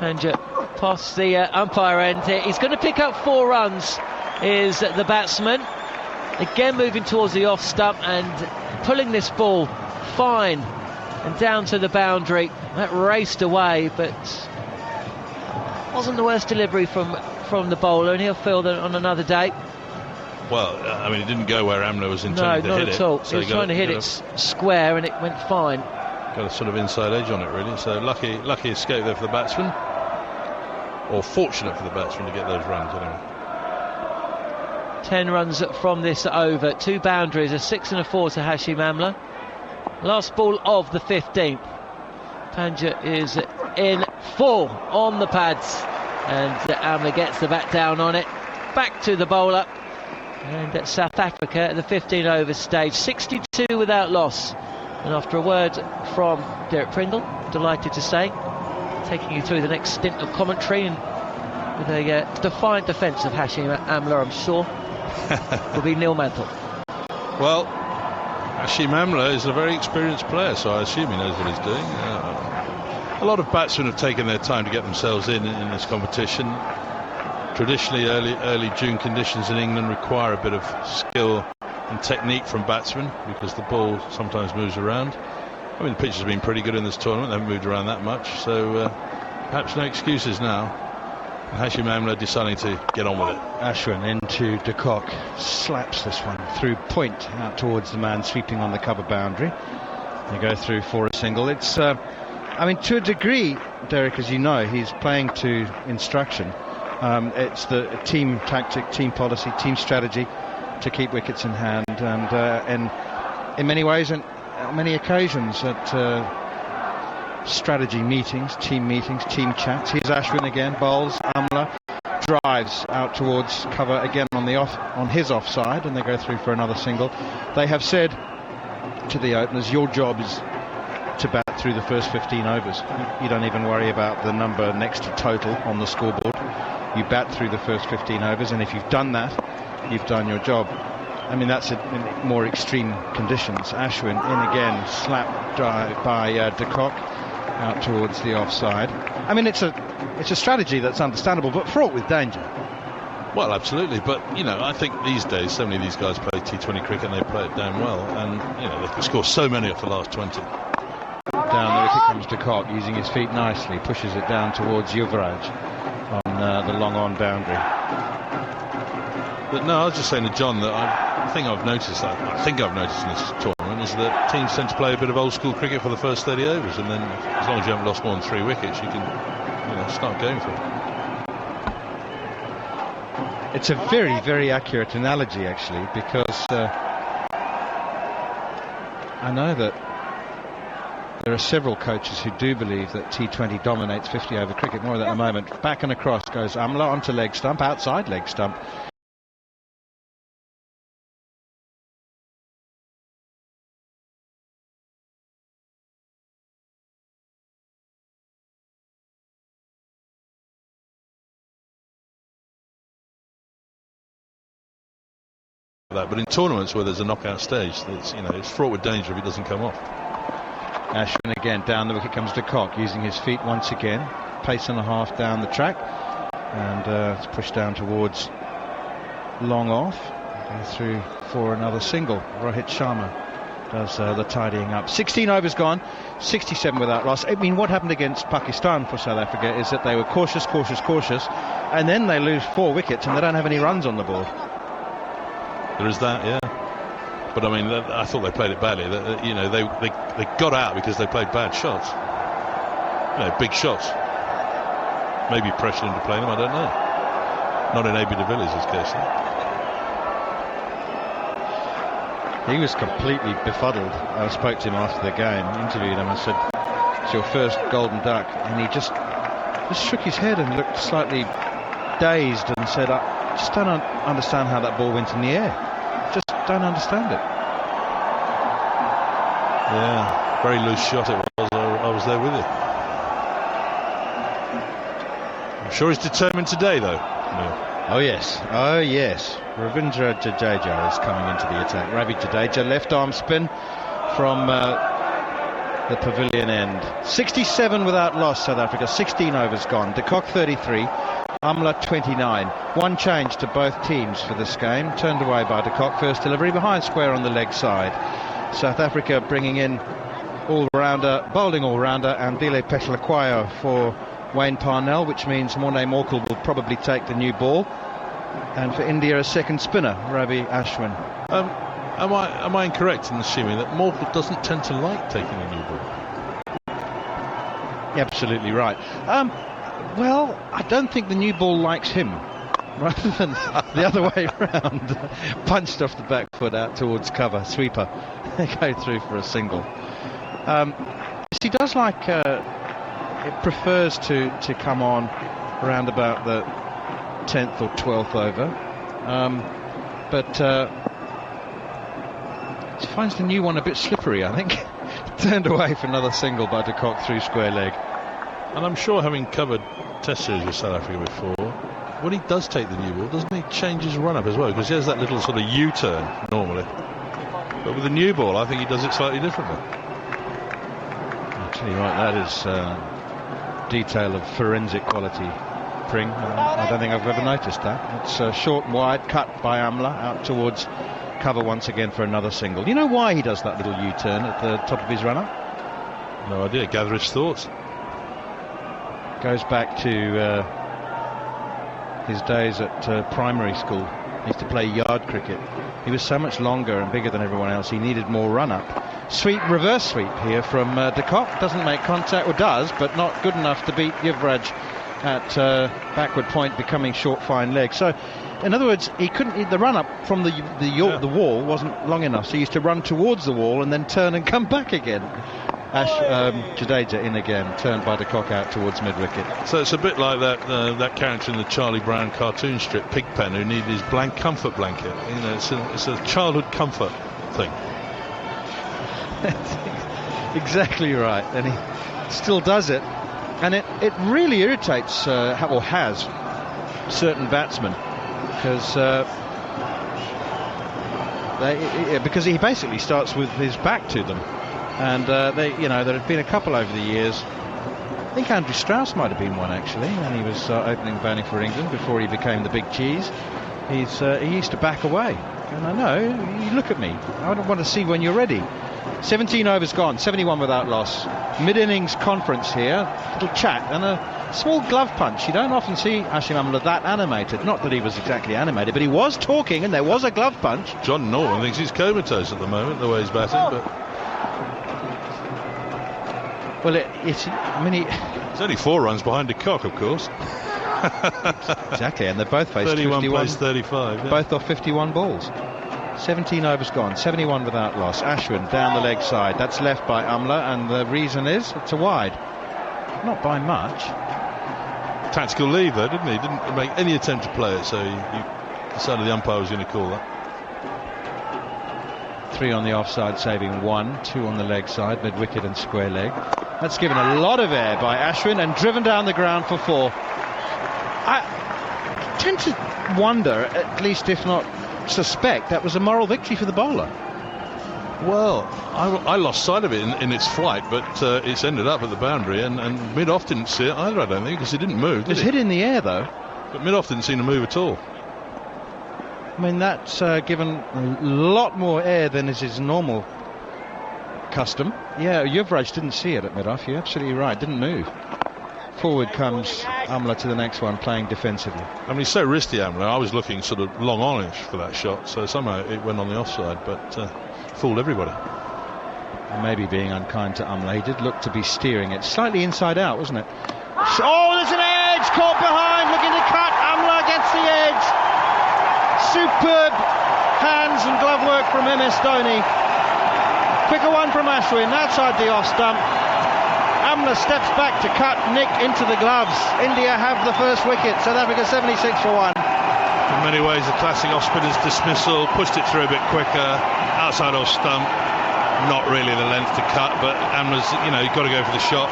Pandya past the umpire end. He's going to pick up 4 runs, is the batsman. Again moving towards the off stump and pulling this ball fine and down to the boundary. That raced away, but wasn't the worst delivery from the bowler, and he'll feel that on another day. Well, I mean, it didn't go where Amla was intending to hit it. No, not at all. So he was trying to hit it square, and it went fine. Got a sort of inside edge on it, really. So lucky escape there for the batsman, or fortunate for the batsman to get those runs anyway. 10 runs from this over, 2 boundaries, a 6 and a 4 to Hashim Amla. Last ball of the 15th. Pandya is in full on the pads, and Amla gets the bat down on it. Back to the bowler, and South Africa at the 15 over stage, 62 without loss. And after a word from Derek Pringle, delighted to say, taking you through the next stint of commentary, and with a defiant defence of Hashim Amla, I'm sure, will be Neil Mantle. Well, Hashim Amla is a very experienced player, so I assume he knows what he's doing. A lot of batsmen have taken their time to get themselves in this competition. Traditionally, early June conditions in England require a bit of skill and technique from batsmen, because the ball sometimes moves around. I mean, the pitch has been pretty good in this tournament. They haven't moved around that much, so perhaps no excuses now. Hashim Amla deciding to get on with it. Ashwin into de Kock, slaps this one through point out towards the man sweeping on the cover boundary. They go through for a single. It's I mean, to a degree, Derek, as you know, he's playing to instruction. It's the team tactic, team policy, team strategy to keep wickets in hand, and in many ways and on many occasions at strategy meetings, team chats. Here's Ashwin again, bowls. Amla drives out towards cover again on his offside, and they go through for another single. They have said to the openers, your job is to bat through the first 15 overs. You don't even worry about the number next to total on the scoreboard. You bat through the first 15 overs, and if you've done that, you've done your job. I mean, that's in more extreme conditions. Ashwin in again, slap drive by de Kock out towards the offside. I mean, it's a strategy that's understandable, but fraught with danger. Well, absolutely, but I think these days so many of these guys play T20 cricket and they play it damn well, and they can score so many off the last 20. Down the wicket comes de Kock, using his feet nicely, pushes it down towards Yuvraj on the long on boundary. But no, I was just saying to John that I think I've noticed in this tournament is that teams tend to play a bit of old school cricket for the first 30 overs, and then as long as you haven't lost more than 3 wickets, you can start going for it. It's a very, very accurate analogy, actually, because I know that there are several coaches who do believe that T20 dominates 50 over cricket. More of that in a moment. Back and across goes Amla onto leg stump, outside leg stump. But in tournaments where there's a knockout stage, it's fraught with danger if it doesn't come off. Ashwin again, down the wicket comes de Kock, using his feet once again. Pace and a half down the track, and it's pushed down towards long off. Go through for another single. Rohit Sharma does the tidying up. 16 overs gone, 67 without loss. I mean, what happened against Pakistan for South Africa is that they were cautious, and then they lose 4 wickets and they don't have any runs on the board. There is that, yeah. But I mean, I thought they played it badly. They got out because they played bad shots. Big shots. Maybe pressured into playing them, I don't know. Not in A.B. de Villiers' case. He was completely befuddled. I spoke to him after the game, interviewed him, and said, "It's your first golden duck," and he just shook his head and looked slightly dazed and said, "I just don't understand how that ball went in the air. Just don't understand it." Yeah, very loose shot it was. I was there with you. I'm sure he's determined today, though. Yeah. Oh yes. Ravindra Jadeja is coming into the attack. Ravi Jadeja, left arm spin from the pavilion end. 67 without loss, South Africa. 16 overs gone. De Kock 33, Amla 29. One change to both teams for this game. Turned away by De Kock. First delivery behind square on the leg side. South Africa bringing in all-rounder, bowling all-rounder, and Dile Petlakwayo for Wayne Parnell, which means Morne Morkel will probably take the new ball. And for India, a second spinner, Ravi Ashwin. Am I incorrect in assuming that Morkel doesn't tend to like taking a new ball? You're absolutely right. Well, I don't think the new ball likes him, rather than the other way around. Punched off the back foot out towards cover, sweeper. Go through for a single. He does like, it prefers to come on around about the 10th or 12th over, but he finds the new one a bit slippery, I think. Turned away for another single by De Kock through square leg. And I'm sure, having covered Test series with South Africa before, when he does take the new ball, doesn't he change his run-up as well? Because he has that little sort of U-turn normally, but with the new ball I think he does it slightly differently. Actually, right, that is detail of forensic quality, Pring. I don't think I've ever noticed that. It's short and wide, cut by Amla out towards cover once again for another single. Do you know why he does that little U-turn at the top of his run-up? No idea. Gather his thoughts. Goes back to his days at primary school. He used to play yard cricket. He was so much longer and bigger than everyone else, he needed more run-up. Sweep, reverse sweep here from De Kock. Doesn't make contact, or does, but not good enough to beat Yuvraj at backward point, becoming short fine leg. So in other words, he couldn't, the run up from the wall wasn't long enough, so he used to run towards the wall and then turn and come back again. Jadeja in again, turned by De Kock out towards mid-wicket. So it's a bit like that character in the Charlie Brown cartoon strip, Pigpen, who needed his comfort blanket. You know, it's a childhood comfort thing. Exactly right, and he still does it, and it really irritates or has certain batsmen, because he basically starts with his back to them. And there have been a couple over the years. I think Andrew Strauss might have been one, actually, when he was opening batting for England before he became the big cheese. He used to back away. And I know, you look at me, I don't want to see when you're ready. 17 overs gone, 71 without loss. Mid-innings conference here, little chat and a small glove punch. You don't often see Hashim Amla that animated. Not that he was exactly animated, but he was talking and there was a glove punch. John Norton thinks he's comatose at the moment, the way he's batting, but... Well, he's only 4 runs behind De Kock, of course. Exactly, and they're both faced 31 51, plays 35. Yeah. Both off 51 balls. 17 overs gone, 71 without loss. Ashwin down the leg side. That's left by Amla, and the reason is it's a wide. Not by much. Tactical leave, though, didn't he? Didn't make any attempt to play it, so he decided the umpire was going to call that. 3 on the offside, saving 1, 2 on the leg side, mid-wicket and square leg. That's given a lot of air by Ashwin and driven down the ground for 4. I tend to wonder, at least if not suspect, that was a moral victory for the bowler. Well, I lost sight of it in its flight, but it's ended up at the boundary, and Mid-off didn't see it either, I don't think, because it didn't move, did it? It was hit in the air, though. But Mid-off didn't seem to move at all. I mean, that's given a lot more air than is his normal custom. Yeah, Yuvraj didn't see it at mid-off. You're absolutely right. Didn't move. Forward comes Amla to the next one, playing defensively. I mean, he's so wristy, Amla. I was looking sort of long on-ish for that shot, so somehow it went on the offside, but fooled everybody. And maybe being unkind to Amla. He did look to be steering it slightly inside out, wasn't it? Oh, there's an edge! Caught behind, looking to cut. Amla against the edge. Superb hands and glove work from MS Dhoni. Quicker one from Ashwin outside the off stump. Amla steps back to cut, nick into the gloves. India have the first wicket. South Africa 76 for 1. In many ways, a classic off-spinner's dismissal. Pushed it through a bit quicker. Outside off stump. Not really the length to cut, but Amla's, you've got to go for the shot.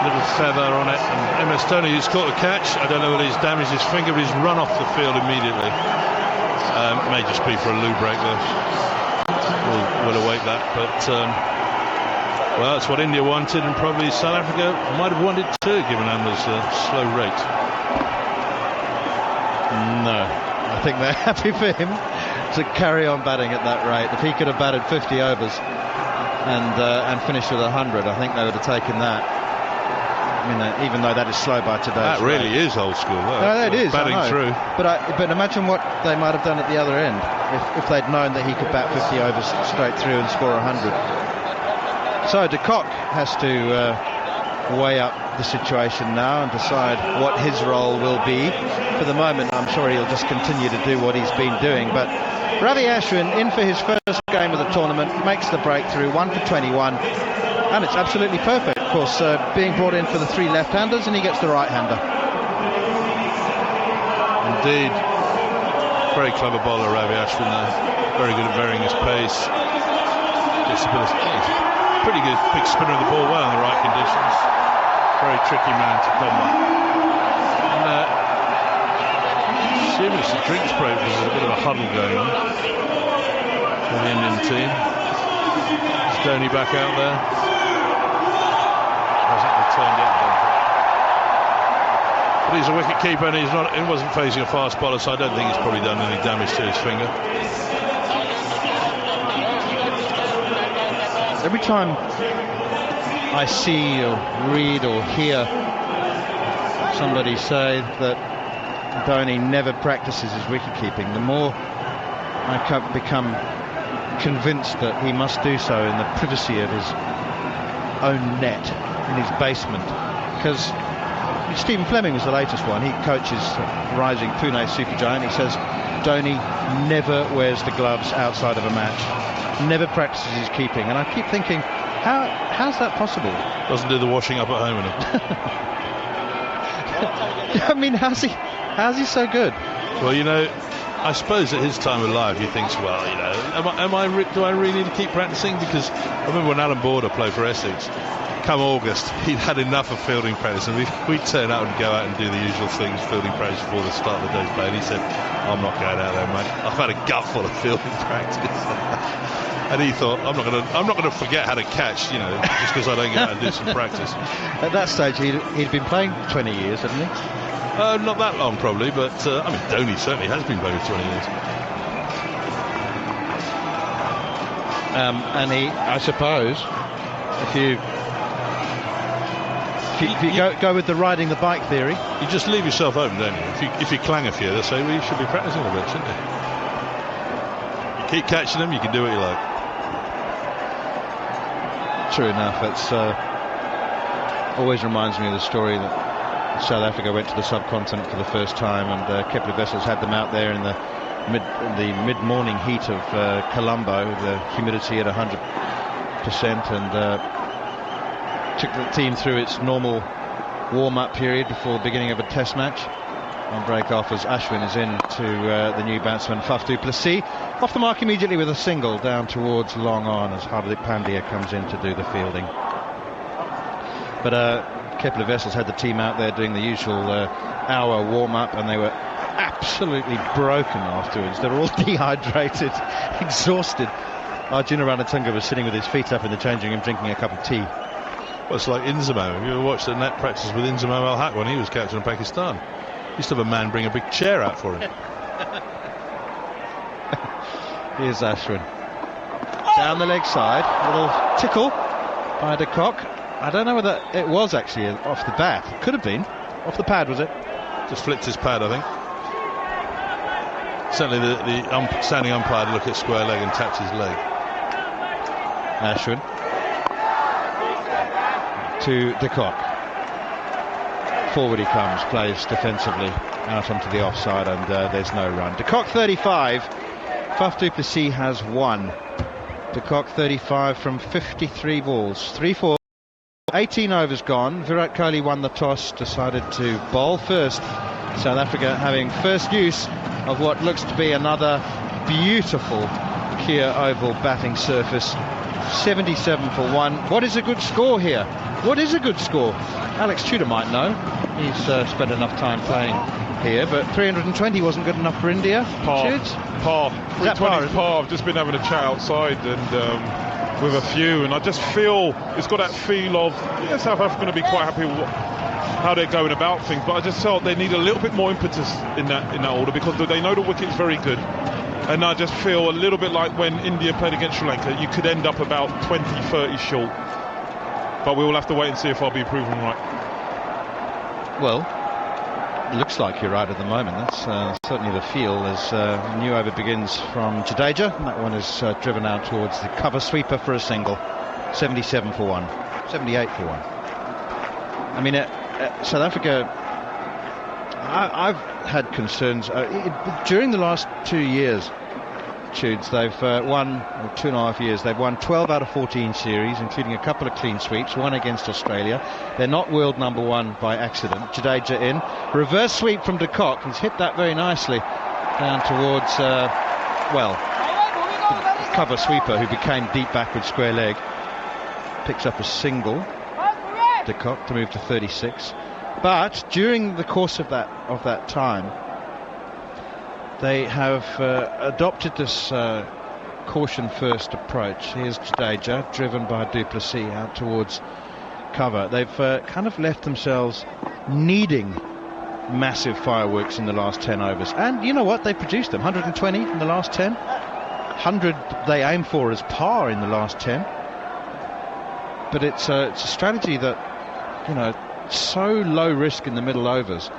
Little feather on it. And MS Dhoni, who's caught the catch, I don't know whether he's damaged his finger, but he's run off the field immediately. May just be for a loo break, though. We'll await that, but Well, that's what India wanted, and probably South Africa might have wanted too, given Amla's slow rate. No, I think they're happy for him to carry on batting at that rate. If he could have batted 50 overs and finished with 100, I think they would have taken that. I mean, even though that is slow by today. That really is old school. No, it is. Batting through. But imagine what they might have done at the other end if they'd known that he could bat 50 overs straight through and score 100. So de Kock has to weigh up the situation now and decide what his role will be. For the moment, I'm sure he'll just continue to do what he's been doing. But Ravi Ashwin, in for his first game of the tournament, makes the breakthrough, 1 for 21, and it's absolutely perfect. Of course, being brought in for the 3 left-handers, and he gets the right-hander. Indeed, very clever bowler Ravi Ashwin there. Very good at varying his pace. Pretty good big spinner of the ball, well in the right conditions. Very tricky man to combat. And assuming it's a drinks break, there's a bit of a huddle going on for the Indian team. Is Dhoni back out there? Hasn't returned yet. But he's a wicket keeper, and he wasn't facing a fast bowler, so I don't think he's probably done any damage to his finger. Every time I see or read or hear somebody say that Dhoni never practices his wicket-keeping, the more I become convinced that he must do so in the privacy of his own net, in his basement. Because Stephen Fleming was the latest one. He coaches rising Pune supergiant. He says Dhoni never wears the gloves outside of a match, never practices his keeping. And I keep thinking, how's that possible? Doesn't do the washing up at home enough. I mean, how's he so good? Well, you know, I suppose at his time of life he thinks, well, you know, do I really need to keep practicing? Because I remember when Alan Border played for Essex, come August he'd had enough of fielding practice, and we'd turn out and go out and do the usual things, fielding practice before the start of the day's play, and he said, I'm not going out there, mate, I've had a gutful of fielding practice. And he thought, I'm not going to forget how to catch, you know, just because I don't go out and do some practice. At that stage he'd been playing 20 years, hadn't he? Not that long probably, but I mean, Dhoni certainly has been playing for 20 years. And I suppose, if you go with the riding the bike theory, you just leave yourself open, don't you? If you clang a few, they'll say, well, you should be practicing a bit, shouldn't you? You keep catching them, you can do what you like. True enough. It's always reminds me of the story that South Africa went to the subcontinent for the first time, and Kepler Vessels had them out there in the mid-morning heat of Colombo, the humidity at 100%, and took the team through its normal warm-up period before the beginning of a test match. On break-off as Ashwin is in to the new batsman Faf du Plessis, off the mark immediately with a single down towards long on as Hardik Pandya comes in to do the fielding. But Kepler Vessels had the team out there doing the usual hour warm-up, and they were absolutely broken afterwards. They were all dehydrated, exhausted. Arjuna Ranatunga was sitting with his feet up in the changing room drinking a cup of tea. Well, it's like Inzamam. Have you ever watched the net practice with Inzamam al-Haq when he was captain of Pakistan? He used to have a man bring a big chair out for him. Here's Ashwin. Down the leg side, a little tickle by de Kock. I don't know whether it was actually off the bat. It could have been. Off the pad, was it? Just flipped his pad, I think. Certainly the standing umpire looked at square leg and tapped his leg. Ashwin to de Kock. Forward he comes, plays defensively out onto the offside, and there's no run. De Kock 35, Faf du Plessis has 1. De Kock 35 from 53 balls, 3-4, 18 overs gone. Virat Kohli won the toss, decided to bowl first. South Africa having first use of what looks to be another beautiful Kia Oval batting surface. 77 for 1. What is a good score here? What is a good score? Alex Tudor might know. He's spent enough time playing here, but 320 wasn't good enough for India. Par. Is Par. Is that par? Par. I've just been having a chat outside, and with a few, and I just feel it's got that feel of South Africa going to be quite happy with how they're going about things, but I just felt they need a little bit more impetus in that order, because they know the wicket's very good, and I just feel a little bit like when India played against Sri Lanka, you could end up about 20-30 short, but we will have to wait and see if I'll be proven right. Well, it looks like you're right at the moment. That's certainly the feel as a new over begins from Jadeja, and that one is driven out towards the cover sweeper for a single. 77 for one, 78 for one. I mean, South Africa, I've had concerns during the last 2 years. Tudes, they've won, or 2.5 years, they've won 12 out of 14 series, including a couple of clean sweeps, one against Australia. They're not world number one by accident. Jadeja in, reverse sweep from de Kock. He's hit that very nicely down towards the cover sweeper, who became deep backward square leg. Picks up a single, de Kock, to move to 36. But during the course of that time, they have adopted this caution first approach. Here's Jadeja, driven by du Plessis out towards cover. They've kind of left themselves needing massive fireworks in the last 10 overs. And you know what? They produced them. 120 in the last 10. 100 they aim for as par in the last 10. But it's a strategy that, so low risk in the middle overs.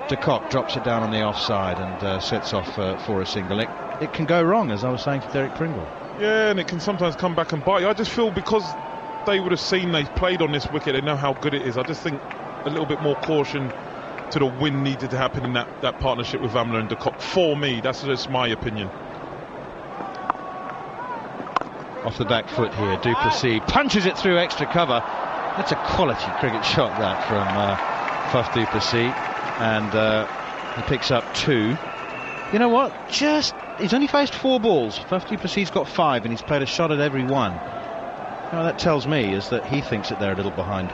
De Kock drops it down on the offside and sets off for a single. It can go wrong, as I was saying to Derek Pringle. Yeah, and it can sometimes come back and bite you. I just feel because they would have seen they've played on this wicket, they know how good it is. I just think a little bit more caution to the win needed to happen in that partnership with Amla and de Kock. For me, that's just my opinion. Off the back foot here, du Plessis punches it through extra cover. That's a quality cricket shot, that, from Faf du Plessis. And he picks up 2. You know what? He's only faced 4 balls. Faf du Plessis got 5, and he's played a shot at every one. What that tells me is that he thinks that they're a little behind.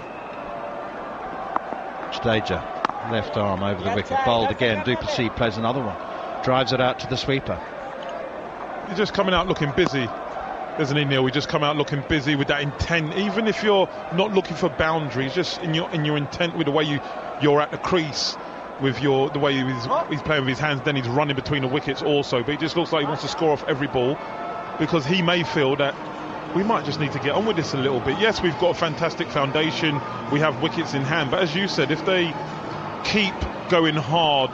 Jadeja, left arm over the wicket, bowled again. Du Plessis plays another one, drives it out to the sweeper. You're just coming out looking busy, isn't he, Neil? We just come out looking busy with that intent. Even if you're not looking for boundaries, just in your intent with the way you're at the crease, with the way he's playing with his hands, then he's running between the wickets also. But he just looks like he wants to score off every ball, because he may feel that we might just need to get on with this a little bit. Yes, we've got a fantastic foundation, we have wickets in hand, but as you said, if they keep going hard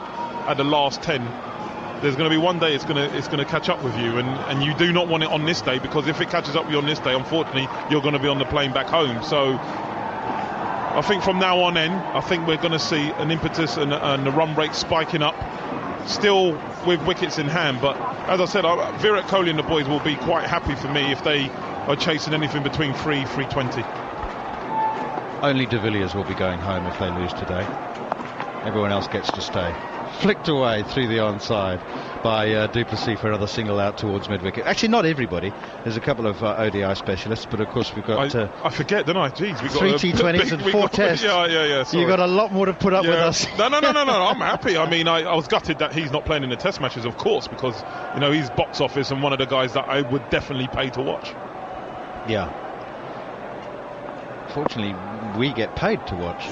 at the last 10, there's going to be one day it's going to catch up with you, and you do not want it on this day, because if it catches up with you on this day, unfortunately you're going to be on the plane back home. So I think from now on I think we're going to see an impetus and the run rate spiking up, still with wickets in hand. But as I said, Virat Kohli and the boys will be quite happy for me if they are chasing anything between 320. Only de Villiers will be going home if they lose today. Everyone else gets to stay. Flicked away through the onside by du Plessis for another single out towards mid-wicket. Actually, not everybody. There's a couple of ODI specialists, but of course we've got... I forget, don't I? Jeez, we've got 3 T20s and 4 tests. Yeah. Sorry. You've got a lot more to put up with us. No. I'm happy. I mean, I was gutted that he's not playing in the test matches, of course, because, he's box office and one of the guys that I would definitely pay to watch. Yeah. Fortunately, we get paid to watch.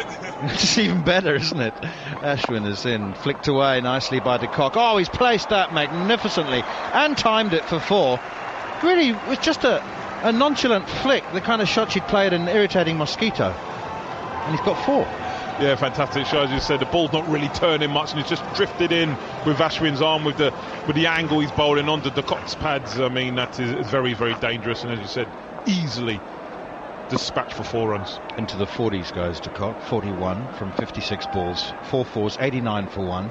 It's even better, isn't it? Ashwin is in, flicked away nicely by de Kock. Oh, he's placed that magnificently and timed it for 4. Really, with just a nonchalant flick, the kind of shot you'd play at an irritating mosquito. And he's got 4. Yeah, fantastic shot. As you said, the ball's not really turning much, and it's just drifted in with Ashwin's arm with the angle he's bowling onto de Kock's pads. I mean, that is very, very dangerous, and as you said, easily dispatched for 4 runs. Into the 40s goes de Kock, 41 from 56 balls, 4 fours, 89 for 1.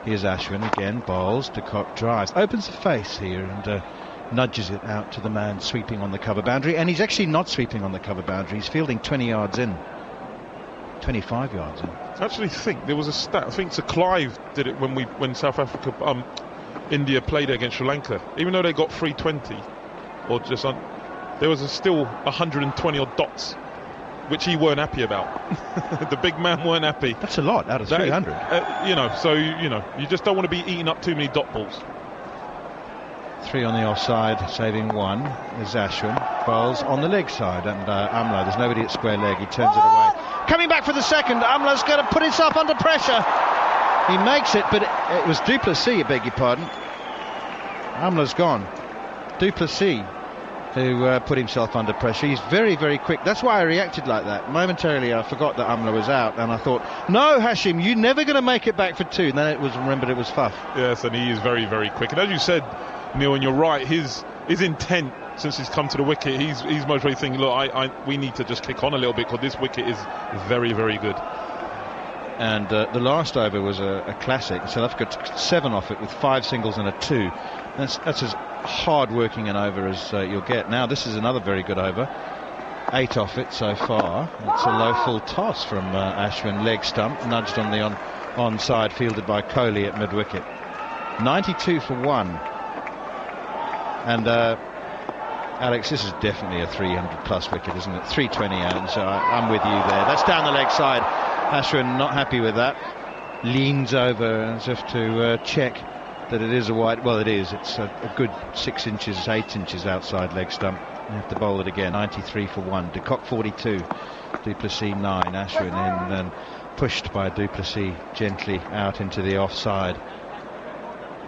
Here's Ashwin again, bowls, de Kock drives, opens the face here and nudges it out to the man sweeping on the cover boundary. And he's actually not sweeping on the cover boundary, he's fielding 20 yards in, 25 yards in. I actually think there was a stat, I think Sir Clive did it when South Africa, India played against Sri Lanka. Even though they got 320 or just there was still 120 odd dots, which he weren't happy about. The big man weren't happy. That's a lot out of 300. You just don't want to be eating up too many dot balls. 3 on the offside, saving 1 is Ashwin. bowls on the leg side, and Amla, there's nobody at square leg, he turns it away. Coming back for the second, Amla's going to put himself under pressure. He makes it, but it was Duplessis, I beg your pardon. Amla's gone. Duplessis, who put himself under pressure. He's very, very quick. That's why I reacted like that. Momentarily, I forgot that Amla was out, and I thought, no, Hashim, you're never going to make it back for two. And then it was remembered it was Faf. Yes, and he is very, very quick. And as you said, Neil, and you're right, his intent since he's come to the wicket, he's most really thinking, look, we need to just kick on a little bit because this wicket is very, very good. And the last over was a classic. South Africa took 7 off it with 5 singles and a 2. That's as hard working an over as you'll get. Now this is another very good over. 8 off it so far. It's a low full toss from Ashwin, leg stump, nudged on the onside, fielded by Kohli at mid wicket. 92 for 1. And Alex, this is definitely a 300 plus wicket, isn't it? 320 out, so I'm with you there. That's down the leg side. Ashwin not happy with that. Leans over as if to check that it is a wide. Well, it is. It's a good 6 inches, 8 inches outside leg stump. You have to bowl it again. 93 for 1. De Kock 42. Duplessis 9. Ashwin in and pushed by Duplessis gently out into the offside.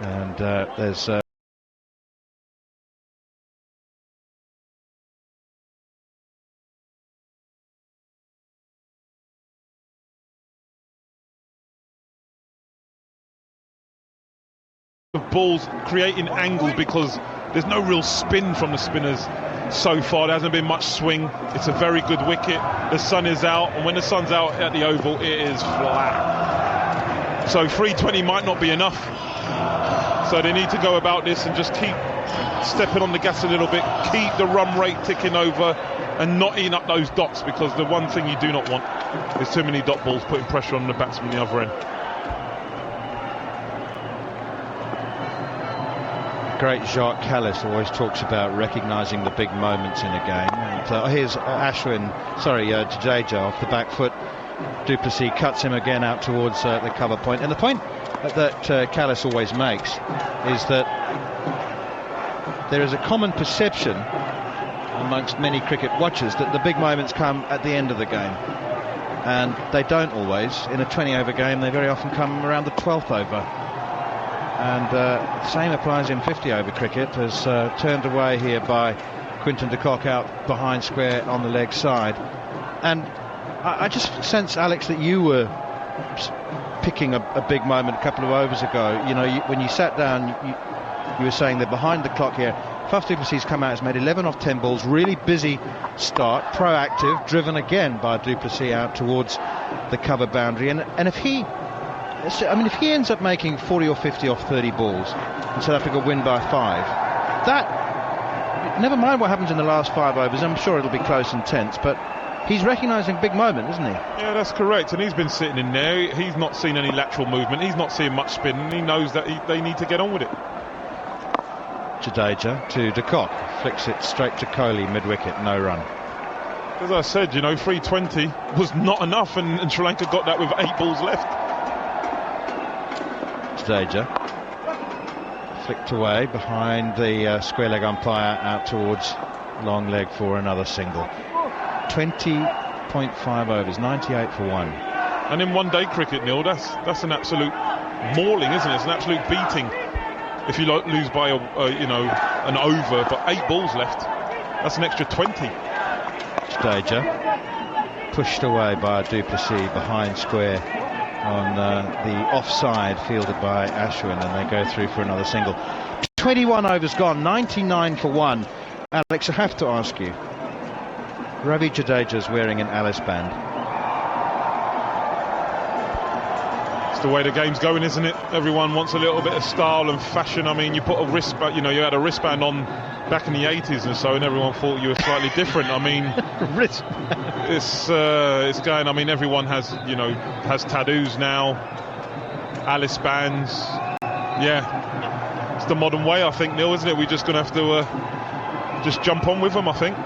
And there's. Balls creating angles because there's no real spin from the spinners so far. There hasn't been much swing. It's a very good wicket. The sun is out, and when the sun's out at the Oval, it is flat. So 320 might not be enough. So they need to go about this and just keep stepping on the gas a little bit, keep the run rate ticking over and not eating up those dots, because the one thing you do not want is too many dot balls putting pressure on the batsman the other end. Great Jacques Callis always talks about recognising the big moments in a game. And here's Jadeja off the back foot. Duplessis cuts him again out towards the cover point. And the point that Callis always makes is that there is a common perception amongst many cricket watchers that the big moments come at the end of the game. And they don't always. In a 20 over game, they very often come around the 12th over. And same applies in 50 over cricket, as turned away here by Quinton de Kock out behind square on the leg side. And I just sense, Alex, that you were picking a big moment a couple of overs ago. You know, when you sat down, you were saying that behind the clock here, Faf du Plessis come out, has made 11 off 10 balls, really busy start, proactive, driven again by du Plessis out towards the cover boundary. And if he ends up making 40 or 50 off 30 balls and South Africa win by 5, that, never mind what happens in the last 5 overs, I'm sure it'll be close and tense, but he's recognising big moment, isn't he? Yeah, that's correct. And he's been sitting in there. He's not seen any lateral movement. He's not seeing much spin. And he knows that they need to get on with it. Jadeja to de Kock. Flicks it straight to Kohli, mid-wicket, no run. As I said, 320 was not enough, and Sri Lanka got that with 8 balls left. Jadeja flicked away behind the square leg umpire out towards long leg for another single. 20.5 overs, 98 for 1. And in one day cricket, Neil, that's an absolute mauling, isn't it? It's an absolute beating if you lose by an over, but 8 balls left. That's an extra 20. Jadeja pushed away by du Plessis behind square on the offside, fielded by Ashwin, and they go through for another single. 21 overs gone, 99 for 1. Alex, I have to ask you, Ravi Jadeja's wearing an Alice band. It's the way the game's going, isn't it? Everyone wants a little bit of style and fashion. I mean, you put a wristband, you had a wristband on back in the 80s and so, and everyone thought you were slightly different. I mean, it's going. I mean, everyone has tattoos now, Alice bands. Yeah, it's the modern way, I think, Neil, isn't it? We're just going to have to just jump on with them, I think.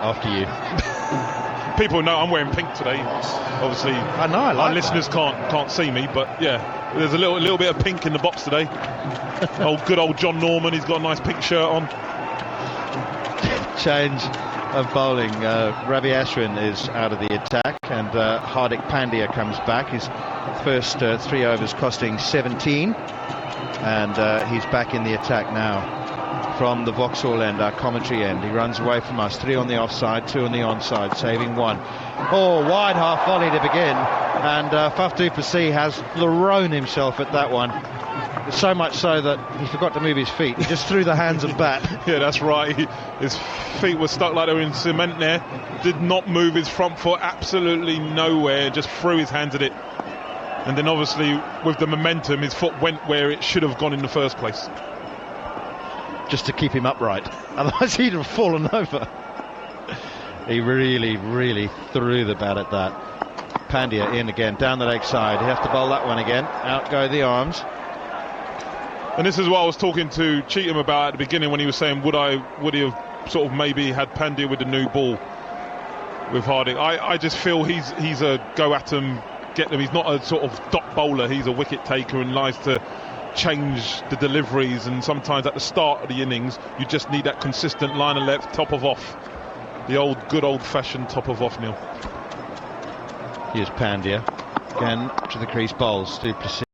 After you. People know I'm wearing pink today. Obviously, I know. Our listeners can't see me, but yeah, there's a little bit of pink in the box today. Good old John Norman. He's got a nice pink shirt on. change of bowling. Ravi Ashwin is out of the attack, and Hardik Pandya comes back. His first 3 overs costing 17, and he's back in the attack now from the Vauxhall end, our commentary end. He runs away from us. 3 on the offside, 2 on the onside, saving 1. Oh, wide half volley to begin, and Faf du Plessis has thrown himself at that one. So much so that he forgot to move his feet. He just threw the hands and bat. Yeah, that's right. His feet were stuck like they were in cement there. Did not move his front foot absolutely nowhere. Just threw his hands at it. And then obviously with the momentum, his foot went where it should have gone in the first place. Just to keep him upright. Otherwise he'd have fallen over. He really threw the bat at that. Pandya in again, down the leg side. He has to bowl that one again. Out go the arms. And this is what I was talking to Cheatham about at the beginning when he was saying would he have sort of maybe had Pandya with the new ball with Hardik. I just feel he's a go at them, get them. He's not a sort of dot bowler. He's a wicket taker and likes to change the deliveries, and sometimes at the start of the innings you just need that consistent line of left, top of off. The good old fashioned top of off, Neil. Here's Pandya again to the crease, bowls du Plessis.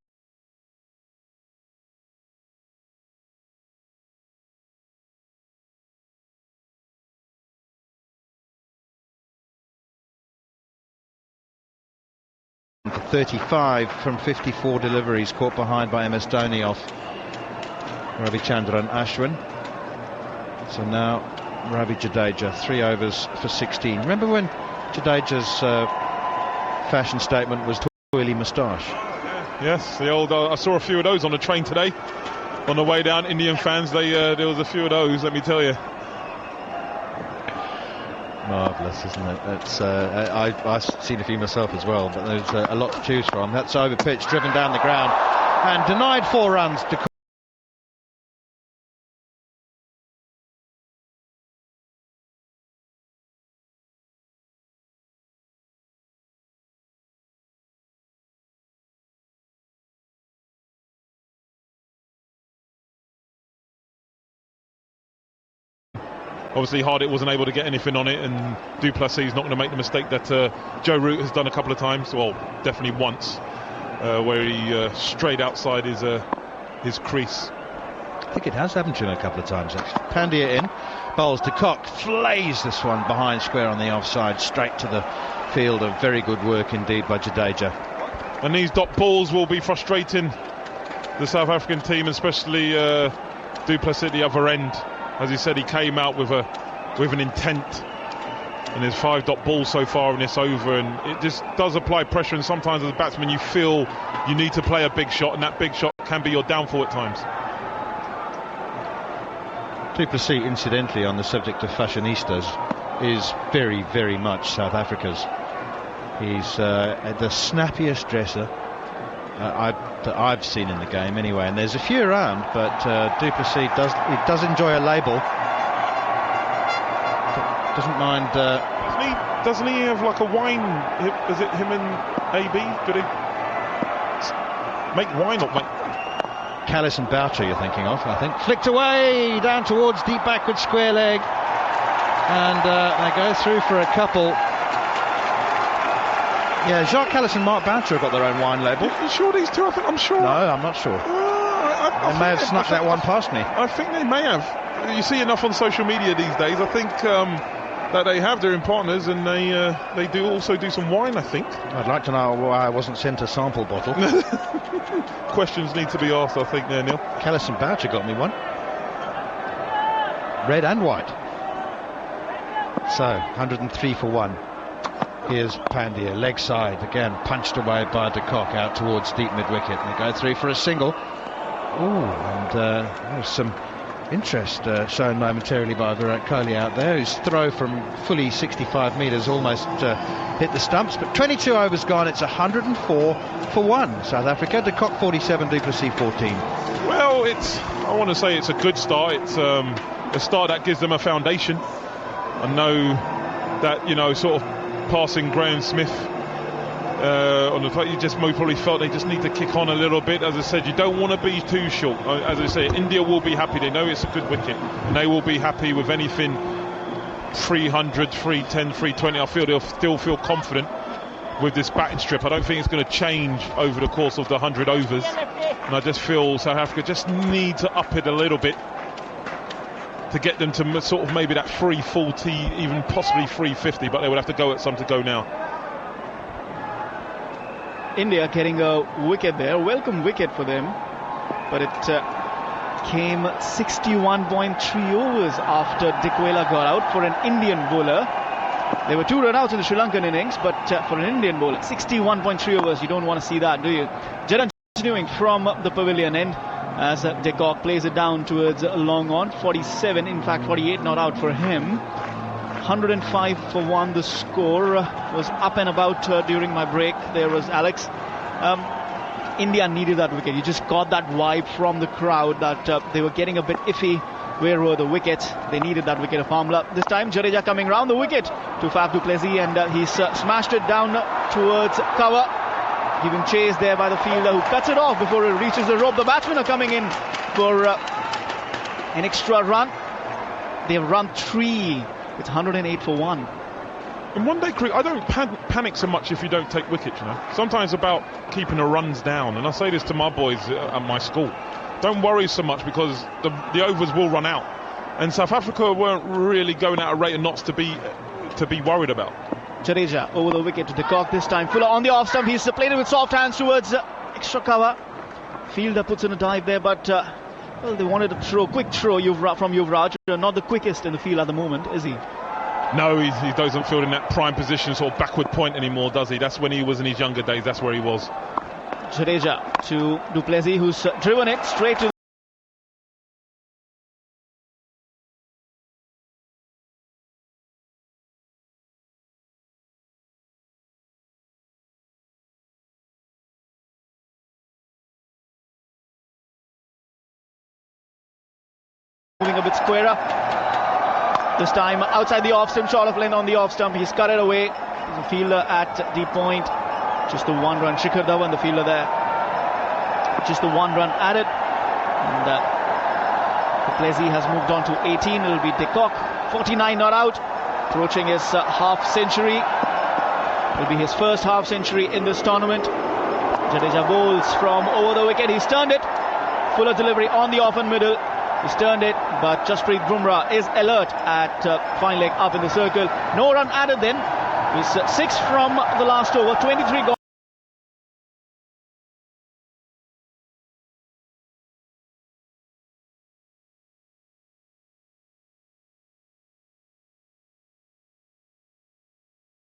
For 35 from 54 deliveries, caught behind by MS Dhoni off Ravichandran Ashwin. So now Ravi Jadeja, 3 overs for 16. Remember when Jadeja's fashion statement was twirly moustache? Yes, the old. I saw a few of those on the train today on the way down. Indian fans, there was a few of those, let me tell you. Marvellous, isn't it? It's, I've seen a few myself as well, but there's a lot to choose from. That's over pitch, driven down the ground, and denied 4 runs to Kock. Obviously Hardik wasn't able to get anything on it, and du Plessis is not going to make the mistake that Joe Root has done a couple of times, well definitely once, where he strayed outside his crease. I think it has happened to him a couple of times actually. Pandya in, bowls to Kock, flays this one behind square on the offside, straight to the field. Of very good work indeed by Jadeja. And these dot balls will be frustrating the South African team, especially du Plessis at the other end. As he said, he came out with an intent, and there's 5 dot balls so far in this over, and it just does apply pressure. And sometimes as a batsman you feel you need to play a big shot, and that big shot can be your downfall at times. Du Plessis, incidentally, on the subject of fashionistas, is very much South Africa's. He's the snappiest dresser that I've seen in the game anyway, and there's a few around, but du Plessis does enjoy a label. Doesn't mind. Doesn't he have like a wine? Is it him and AB? Could he make wine up, mate? Callis and Boucher you're thinking of, I think. Flicked away down towards deep backward square leg, and they go through for a couple. Yeah, Jacques Callis and Mark Boucher have got their own wine label. You sure these two? I'm sure. No, I'm not sure. They may have snuck that one past me. I think they may have. You see enough on social media these days. I think that they have their own partners, and they do also do some wine, I think. I'd like to know why I wasn't sent a sample bottle. Questions need to be asked, I think, there, Neil. Callis and Boucher got me one. Red and white. So, 103 for 1. Here's Pandya, leg side, again punched away by de Kock out towards deep mid-wicket. They go through for a single. Ooh, and there's some interest shown momentarily by Virat Kohli out there, whose throw from fully 65 metres almost hit the stumps. But 22 overs gone, it's 104 for 1. South Africa, de Kock 47, du Plessis 14. Well, I want to say it's a good start. It's a start that gives them a foundation. I know that, sort of passing Graham Smith on the plate, you just probably felt they just need to kick on a little bit. As I said, you don't want to be too short. As I say, India will be happy. They know it's a good wicket, and they will be happy with anything 300, 310, 320, I feel they'll still feel confident with this batting strip. I don't think it's going to change over the course of the 100 overs. And I just feel South Africa just need to up it a little bit to get them to sort of maybe that 340, even possibly 350, but they would have to go at some to go now. India getting a wicket there, welcome wicket for them, but it came 61.3 overs after Dikwela got out for an Indian bowler. There were 2 run-outs in the Sri Lankan innings, but for an Indian bowler, 61.3 overs, you don't want to see that, do you? Jadhav continuing from the pavilion end as de Kock plays it down towards long on. 47, in fact 48 not out for him. 105 for 1 the score. Was up and about during my break. There was Alex. India needed that wicket. You just got that vibe from the crowd that they were getting a bit iffy. Where were the wickets? They needed that wicket of Bumrah. This time Jadeja coming round the wicket to Faf du Plessis, and he's smashed it down towards cover. Given chase there by the fielder who cuts it off before it reaches the rope. The batsmen are coming in for an extra run. They've run 3. It's 108 for 1. In one day cricket, I don't panic so much if you don't take wickets, you know. Sometimes about keeping the runs down, and I say this to my boys at my school. Don't worry so much because the overs will run out. And South Africa weren't really going at a rate of knots to be worried about. Jadeja over the wicket to de Kock this time. Fuller on the off stump. He's played it with soft hands towards extra cover. Fielder puts in a dive there, but well, they wanted a throw, quick throw from Yuvraj. Not the quickest in the field at the moment, is he? No, he doesn't feel in that prime position, sort of backward point anymore, does he? That's when he was in his younger days. That's where he was. Jadeja to du Plessis, who's driven it straight to moving a bit squarer. This time outside the off stump, short of length on the off stump. He's cut it away. There's a fielder at deep point. Just the 1 run. Shikhar Dhawan, the fielder there. Just the 1 run added. And du Plessis has moved on to 18. It'll be de Kock. 49 not out. Approaching his half century. It'll be his first half century in this tournament. Jadeja bowls from over the wicket. He's turned it. Fuller delivery on the off and middle. He's turned it, but Jasprit Bumrah is alert at fine leg up in the circle. No run added then. He's 6 from the last over, 23 gone.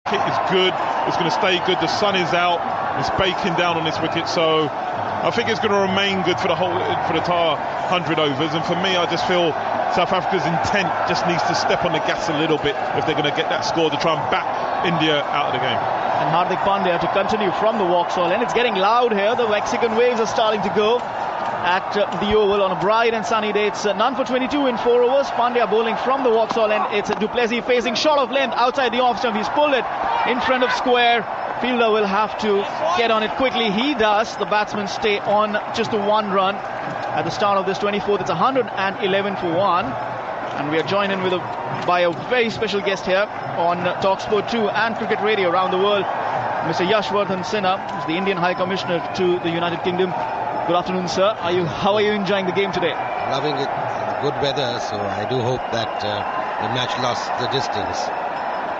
Kick is good. It's going to stay good. The sun is out. It's baking down on this wicket, so I think it's going to remain good for the entire 100 overs. And for me, I just feel South Africa's intent just needs to step on the gas a little bit if they're going to get that score to try and back India out of the game. And Hardik Pandya to continue from the Vauxhall, and it's getting loud here. The Mexican waves are starting to go at the Oval on a bright and sunny day. It's none for 22 in 4 overs. Pandya bowling from the Vauxhall, and it's du Plessis facing short of length outside the off stump. He's pulled it in front of square. Fielder will have to get on it quickly. He does. The batsmen stay on just the 1 run at the start of this 24th. It's 111 for 1. And we are joined in by a very special guest here on TalkSport 2 and Cricket Radio around the world, Mr. Yashwardhan Sinha, who's the Indian High Commissioner to the United Kingdom. Good afternoon, sir. How are you enjoying the game today? Loving it. Good weather, so I do hope that the match lost the distance.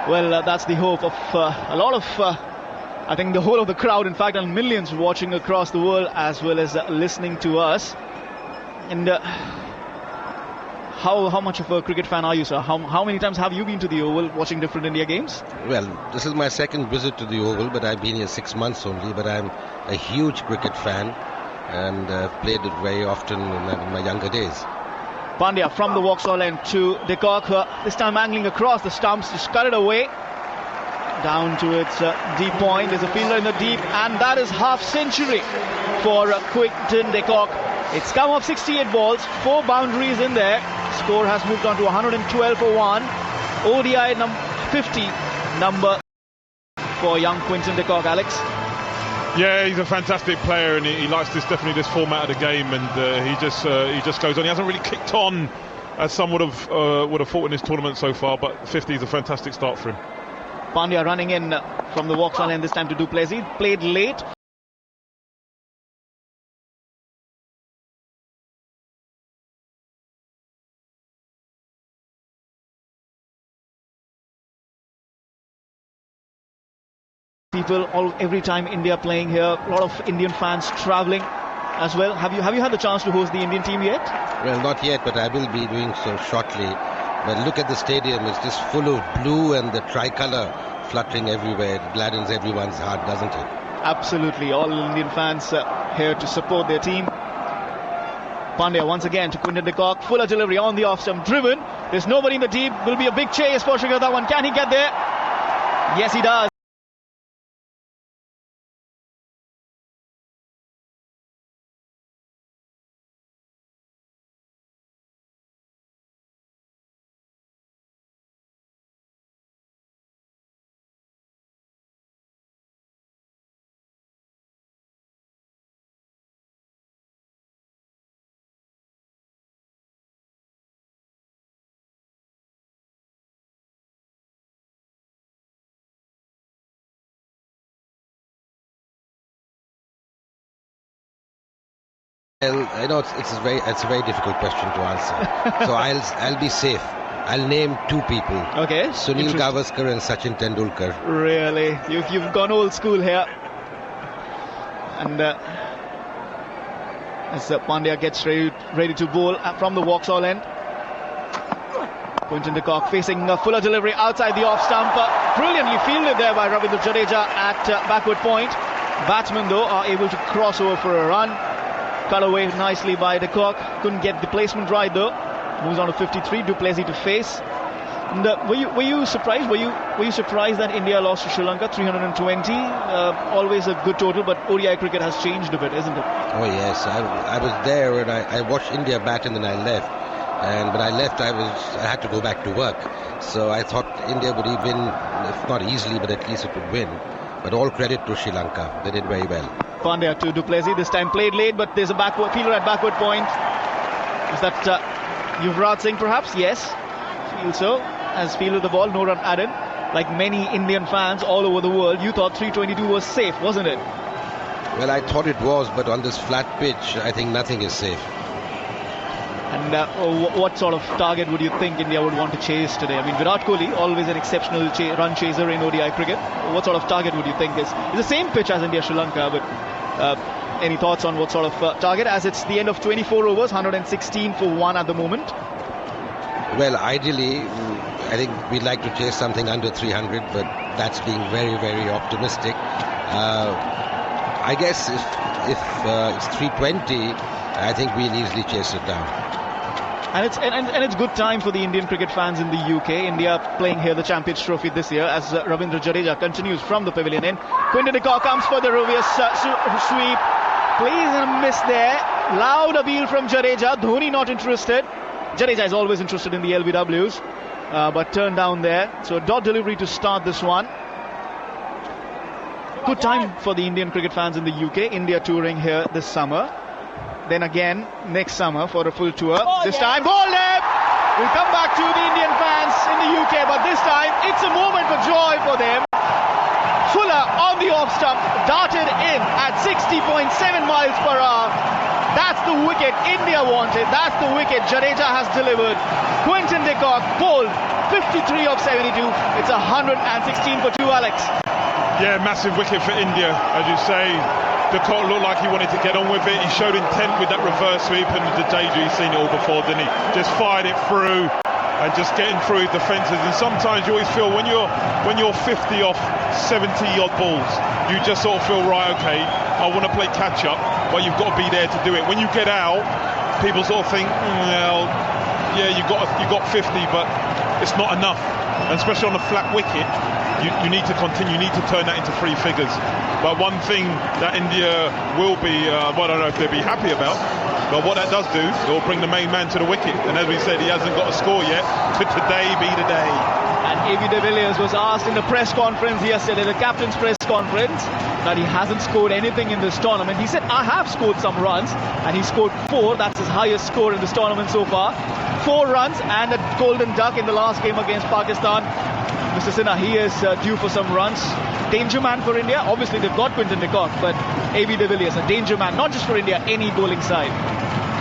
Well, that's the hope of a lot of, I think, the whole of the crowd, in fact, and millions watching across the world as well as listening to us. And how much of a cricket fan are you, sir? How many times have you been to the Oval watching different India games? Well, this is my second visit to the Oval, but I've been here 6 months only. But I'm a huge cricket fan and played it very often in my younger days. Pandya from the Vauxhall end to de Kock, this time angling across the stumps, just cut it away down to its deep point. There's a fielder in the deep, and that is half century for Quinton de Kock. It's come off 68 balls, 4 boundaries in there. Score has moved on to 112 for 1. ODI number 50 number for young Quinton de Kock. Alex? Yeah, he's a fantastic player, and he likes this format of the game, and he just goes on. He hasn't really kicked on as some would have thought in this tournament so far, but 50 is a fantastic start for him. Pandya running in from the walks-on end this time to du Plessis. Played late. Every time India playing here, a lot of Indian fans travelling as well. Have you had the chance to host the Indian team yet? Well, not yet, but I will be doing so shortly. But look at the stadium, it's just full of blue and the tricolour fluttering everywhere. It gladdens everyone's heart, doesn't it? Absolutely, all Indian fans here to support their team. Pandya once again to Quinton de Kock, fuller delivery on the off-stump, driven. There's nobody in the deep, will be a big chase for Shikhar Dhawan. Can he get there? Yes, he does. Well, I know it's a very difficult question to answer. So I'll be safe. I'll name two people. Okay. Sunil Gavaskar and Sachin Tendulkar. Really, you've gone old school here. And as Pandya gets ready to bowl from the walks-all end. Quinton de Kock facing a fuller delivery outside the off-stump. Brilliantly fielded there by Ravindra Jadeja at backward point. Batsmen though are able to cross over for a run. Cut away nicely by de Kock. Couldn't get the placement right though. Moves on to 53. Du Plessis to face. And, were you surprised? Were you surprised that India lost to Sri Lanka 320? Always a good total, but ODI cricket has changed a bit, isn't it? Oh yes, I was there and I watched India bat and then I left. And when I left, I had to go back to work. So I thought India would win, if not easily, but at least it would win. But all credit to Sri Lanka. They did very well. Pandya to du Plessis, this time played late, but there's a fielder at backward point. Is that Yuvraj Singh perhaps? Yes, feel so. Has fielded the ball, no run added. Like many Indian fans all over the world, you thought 322 was safe, wasn't it? Well, I thought it was, but on this flat pitch, I think nothing is safe. And what sort of target would you think India would want to chase today? I mean, Virat Kohli, always an exceptional run chaser in ODI cricket. What sort of target would you think is? It's the same pitch as India-Sri Lanka, but any thoughts on what sort of target? As it's the end of 24 overs, 116 for 1 at the moment. Well, ideally, I think we'd like to chase something under 300, but that's being very, very optimistic. I guess if it's 320, I think we'll easily chase it down. And it's good time for the Indian cricket fans in the UK. India playing here the Champions Trophy this year as Ravindra Jadeja continues from the pavilion end. Quinton de Kock comes for the reverse sweep. Plays and a miss there. Loud appeal from Jadeja. Dhoni not interested. Jadeja is always interested in the LBWs, but turned down there. So dot delivery to start this one. Good time for the Indian cricket fans in the UK. India touring here this summer. Then again next summer for a full tour. This time ball left. We'll come back to the Indian fans in the UK, but this time it's a moment of joy for them. Fuller on the off stump, darted in at 60.7 miles per hour. That's the wicket India wanted. That's the wicket Jadeja has delivered. Quinton de Kock bowled 53 of 72. It's 116 for 2, Alex. Yeah, massive wicket for India, as you say. De Kock looked like he wanted to get on with it. He showed intent with that reverse sweep, and Jadeja, he's seen it all before, didn't he? Just fired it through and just getting through his defences. And sometimes you always feel when you're 50 off 70 odd balls, you just sort of feel, right, okay, I want to play catch up, but you've got to be there to do it. When you get out, people sort of think, well, yeah, you got 50, but it's not enough. And especially on a flat wicket, you need to continue, you need to turn that into 3 figures. But one thing that India will be, well, I don't know if they'll be happy about, but what that does do, it will bring the main man to the wicket. And as we said, he hasn't got a score yet. Could today be the day? And AB de Villiers was asked in the press conference yesterday, the captain's press conference, that he hasn't scored anything in this tournament. He said, I have scored some runs, and he scored 4. That's his highest score in this tournament so far. 4 runs and a golden duck in the last game against Pakistan. Mr. Sinha, he is due for some runs. Danger man for India. Obviously, they've got Quinton, but AB de Villiers, a danger man, not just for India, any bowling side.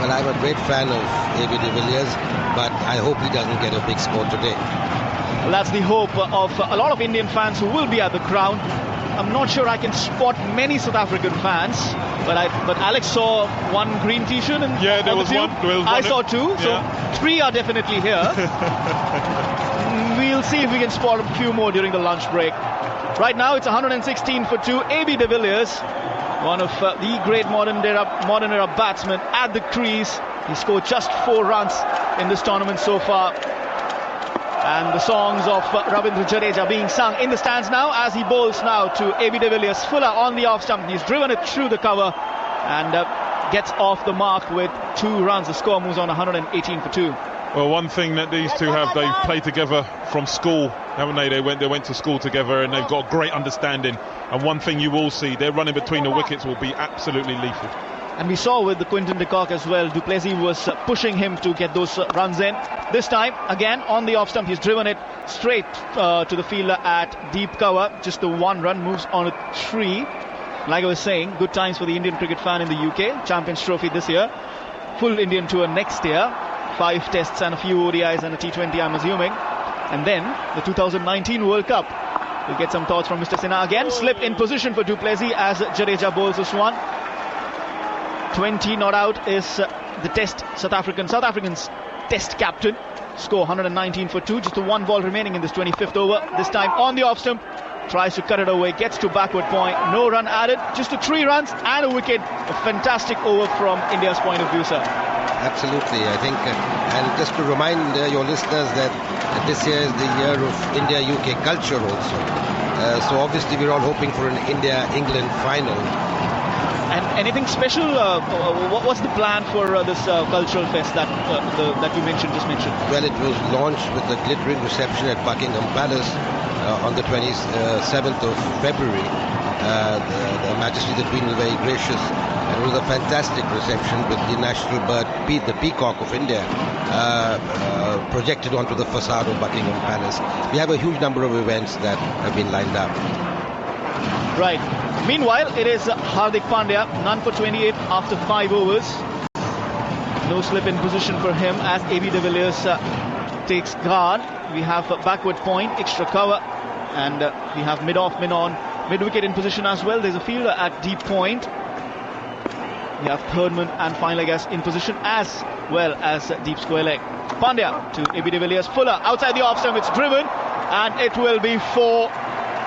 Well, I'm a great fan of AB de Villiers, but I hope he doesn't get a big score today. Well, that's the hope of a lot of Indian fans who will be at the ground. I'm not sure I can spot many South African fans, but Alex saw one green t-shirt and there was one. I saw 2, so 3 are definitely here. We'll see if we can spot a few more during the lunch break. Right now it's 116 for 2. AB de Villiers, one of the great modern era batsmen at the crease. He scored just 4 runs in this tournament so far. And the songs of Ravindra Jadeja being sung in the stands now as he bowls now to AB de Villiers. Fuller on the off stump. He's driven it through the cover and gets off the mark with 2 runs. The score moves on 118 for 2. Well, one thing that these two have, they've played together from school, haven't they? They went to school together and they've got a great understanding. And one thing you will see, their running between the wickets will be absolutely lethal. And we saw with the Quinton de Kock as well, du Plessis was pushing him to get those runs in. This time, again, on the off stump, he's driven it straight to the fielder at deep cover. Just the 1 run, moves on a 3. Like I was saying, good times for the Indian cricket fan in the UK. Champions Trophy this year. Full Indian tour next year. 5 tests and a few ODIs and a T20, I'm assuming. And then the 2019 World Cup. We'll get some thoughts from Mr. Sinha again. Slip in position for du Plessis as Jadeja bowls this one. 20 not out is the test South African's test captain. Score 119 for 2. Just the 1 ball remaining in this 25th over. This time on the off stump. Tries to cut it away. Gets to backward point. No run added. Just the 3 runs and a wicket. A fantastic over from India's point of view, sir. Absolutely, I think, and just to remind your listeners that this year is the year of India-UK culture also. So obviously we're all hoping for an India-England final. And anything special? What's the plan for this cultural fest that you just mentioned? Well, it was launched with a glittering reception at Buckingham Palace on the 27th of February. The Majesty the Queen was very gracious. It was a fantastic reception with the national bird, the peacock of India, projected onto the facade of Buckingham Palace. We have a huge number of events that have been lined up. Right. Meanwhile, it is Hardik Pandya, none for 28 after 5 overs. No slip in position for him as AB de Villiers takes guard. We have a backward point, extra cover, and we have mid-off, mid-on, mid-wicket in position as well. There's a fielder at deep point. We have third man and final leg in position as well as deep square leg. Pandya to AB de Villiers. Fuller outside the off stump. It's driven and it will be 4.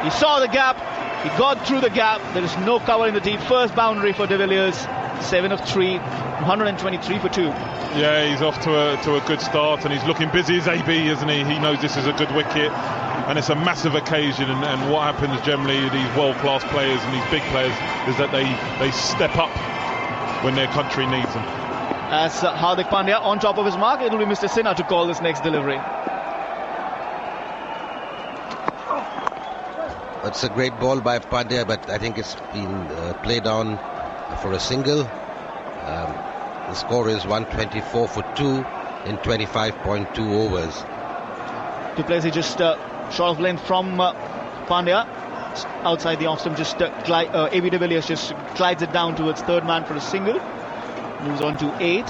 He saw the gap. He got through the gap. There is no cover in the deep. First boundary for de Villiers. 7 of 3. 123 for 2. Yeah, he's off to a good start and he's looking busy as AB, isn't he? He knows this is a good wicket and it's a massive occasion, and what happens generally with these world-class players and these big players is that they step up when their country needs them. As Hardik Pandya on top of his mark, it will be Mr. Sinha to call this next delivery. It's a great ball by Pandya, but I think it's been played on for a single. The score is 124 for 2 in 25.2 overs. Du Plessis just short of length from Pandya. Outside the off stump, just AB de Villiers just glides it down towards third man for a single. Moves on to 8.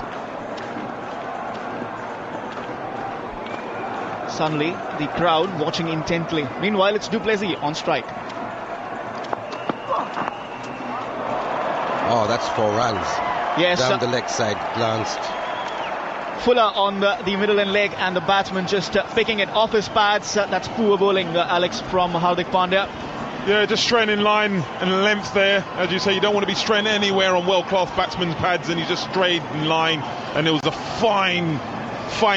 Suddenly, the crowd watching intently. Meanwhile, it's du Plessis on strike. Oh, that's 4 runs. Yes. Down the leg side, glanced. Fuller on the middle and leg, and the batsman just picking it off his pads. That's poor bowling, Alex, from Hardik Pandya. Yeah, just straying in line and length there. As you say, you don't want to be straying anywhere on world-class batsmen's pads, and he just strayed in line, and it was a fine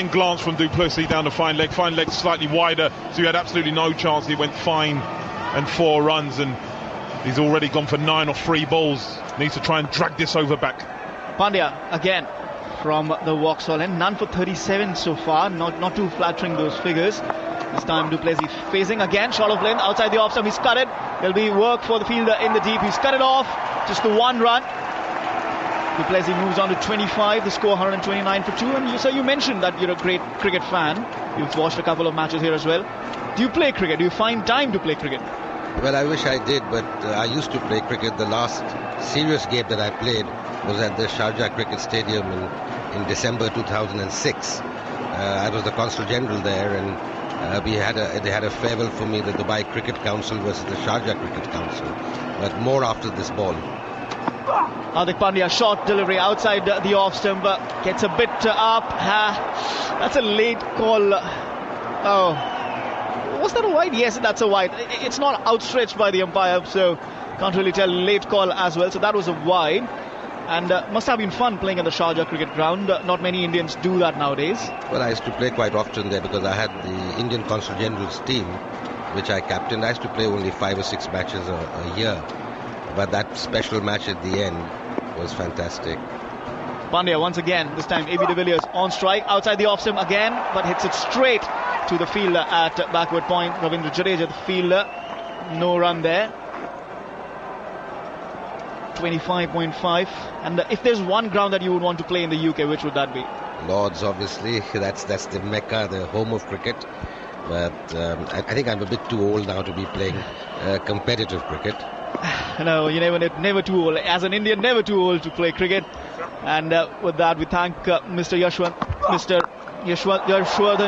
glance from du Plessis down the fine leg slightly wider, so he had absolutely no chance. He went fine and 4 runs, and he's already gone for 9 or 3 balls. Needs to try and drag this over back. Pandya again from the Vauxhall end, none for 37 so far, not too flattering those figures. This time du Plessis facing again, short of length, outside the off stump, he's cut it. There'll be work for the fielder in the deep, he's cut it off, just the one run. Du Plessis moves on to 25, the score 129 for 2. And you mentioned that you're a great cricket fan. You've watched a couple of matches here as well. Do you play cricket? Do you find time to play cricket? Well, I wish I did, but I used to play cricket. The last serious game that I played was at the Sharjah Cricket Stadium in December 2006. I was the Consul General there, and they had a farewell for me, the Dubai Cricket Council versus the Sharjah Cricket Council. But more after this ball. Hardik Pandya, short delivery outside the off stump, gets a bit up. That's a late call. Oh, was that a wide? Yes, that's a wide. It's not outstretched by the umpire, so can't really tell. Late call as well, so that was a wide. And must have been fun playing at the Sharjah cricket ground. Not many Indians do that nowadays. Well, I used to play quite often there because I had the Indian Consul General's team, which I captained. I used to play only 5 or 6 matches a year. But that special match at the end was fantastic. Pandya once again, this time A.B. de Villiers on strike, outside the off stump again, but hits it straight to the fielder at backward point. Ravindra Jadeja, the fielder, no run there. 25.5. And if there's one ground that you would want to play in the UK, which would that be? Lords, obviously. That's the Mecca, the home of cricket. But I think I'm a bit too old now to be playing competitive cricket. No, you never too old. As an Indian, never too old to play cricket. And with that, we thank Mr. Yashwardhan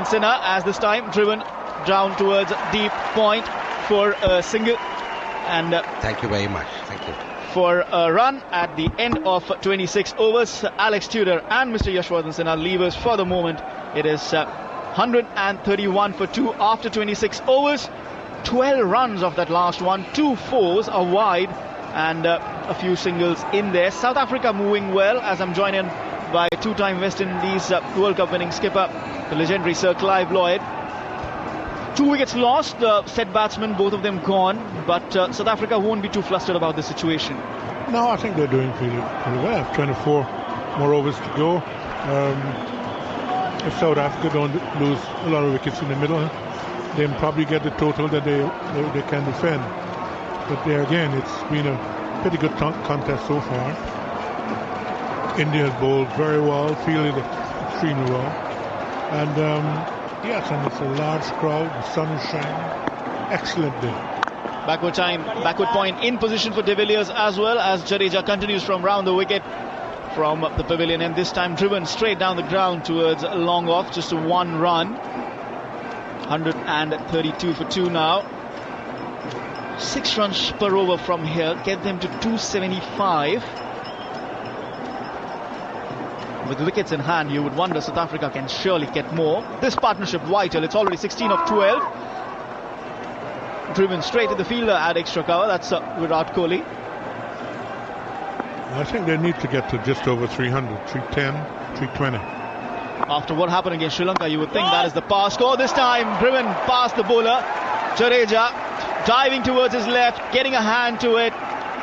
Sinha, as this time driven down towards deep point for a single. And thank you very much. Thank you. For a run at the end of 26 overs, Alex Tudor and Mr. Yashwardhan Sinha leave us for the moment. It is 131 for 2 after 26 overs. 12 runs of that last one, 2 fours, a wide, and a few singles in there. South Africa moving well, as I'm joined in by 2-time West Indies World Cup winning skipper, the legendary Sir Clive Lloyd. 2 wickets lost, set batsmen, both of them gone, but South Africa won't be too flustered about the situation. No, I think they're doing pretty well. 24 more overs to go. If South Africa don't lose a lot of wickets in the middle, they'll probably get the total that they can defend. But there again, it's been a pretty good contest so far. India has bowled very well, fielded extremely well. And yes, and it's a large crowd, the sun is shining. Excellent day. Backward point in position for de Villiers, as well as Jadeja continues from round the wicket from the pavilion, and this time driven straight down the ground towards long off, just a 1 run. 132 for 2 now. 6 runs per over from here, get them to 275. With wickets in hand, you would wonder South Africa can surely get more. This partnership vital, it's already 16 of 12. Driven straight to the fielder at extra cover, that's Virat Kohli. I think they need to get to just over 300, 310, 320. After what happened against Sri Lanka, you would think that is the power score. This time, driven past the bowler. Jadeja diving towards his left, getting a hand to it.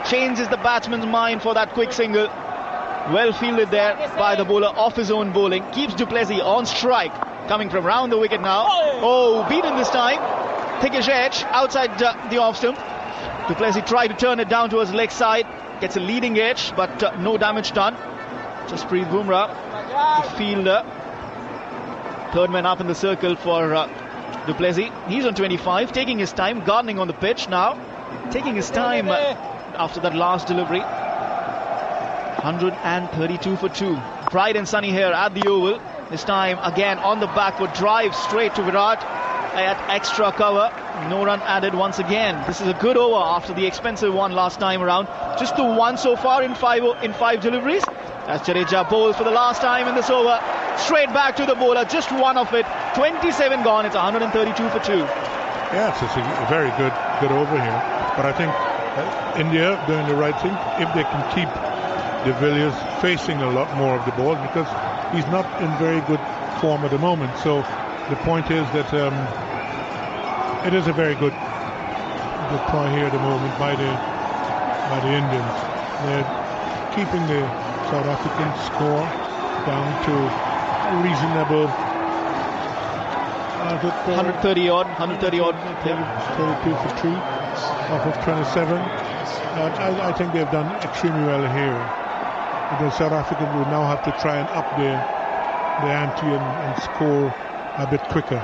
Changes the batsman's mind for that quick single. Well fielded there by the bowler off his own bowling. Keeps du Plessis on strike. Coming from round the wicket now. Oh, beaten this time. Thickish edge outside the off stump. Du Plessis tried to turn it down towards leg side. Gets a leading edge, but no damage done. Jasprit Bumrah, the fielder. Third man up in the circle for du Plessis. He's on 25, taking his time, gardening on the pitch now. Taking his time after that last delivery. 132 for 2. Bright and sunny here at the Oval. This time again on the backward drive straight to Virat at extra cover. No run added once again. This is a good over after the expensive one last time around. Just the one so far in five deliveries. As Jadeja bowls for the last time in this over. Straight back to the bowler, just one of it. 27 gone, it's 132 for 2. Yes, it's a very good over here. But I think India doing the right thing if they can keep de Villiers facing a lot more of the ball, because he's not in very good form at the moment. So the point is that it is a very good try here at the moment by the Indians. They're keeping the South African score down to reasonable 130 odd. 32 for 3 off of 27. I think they've done extremely well here. The South Africans will now have to try and up their ante and score a bit quicker.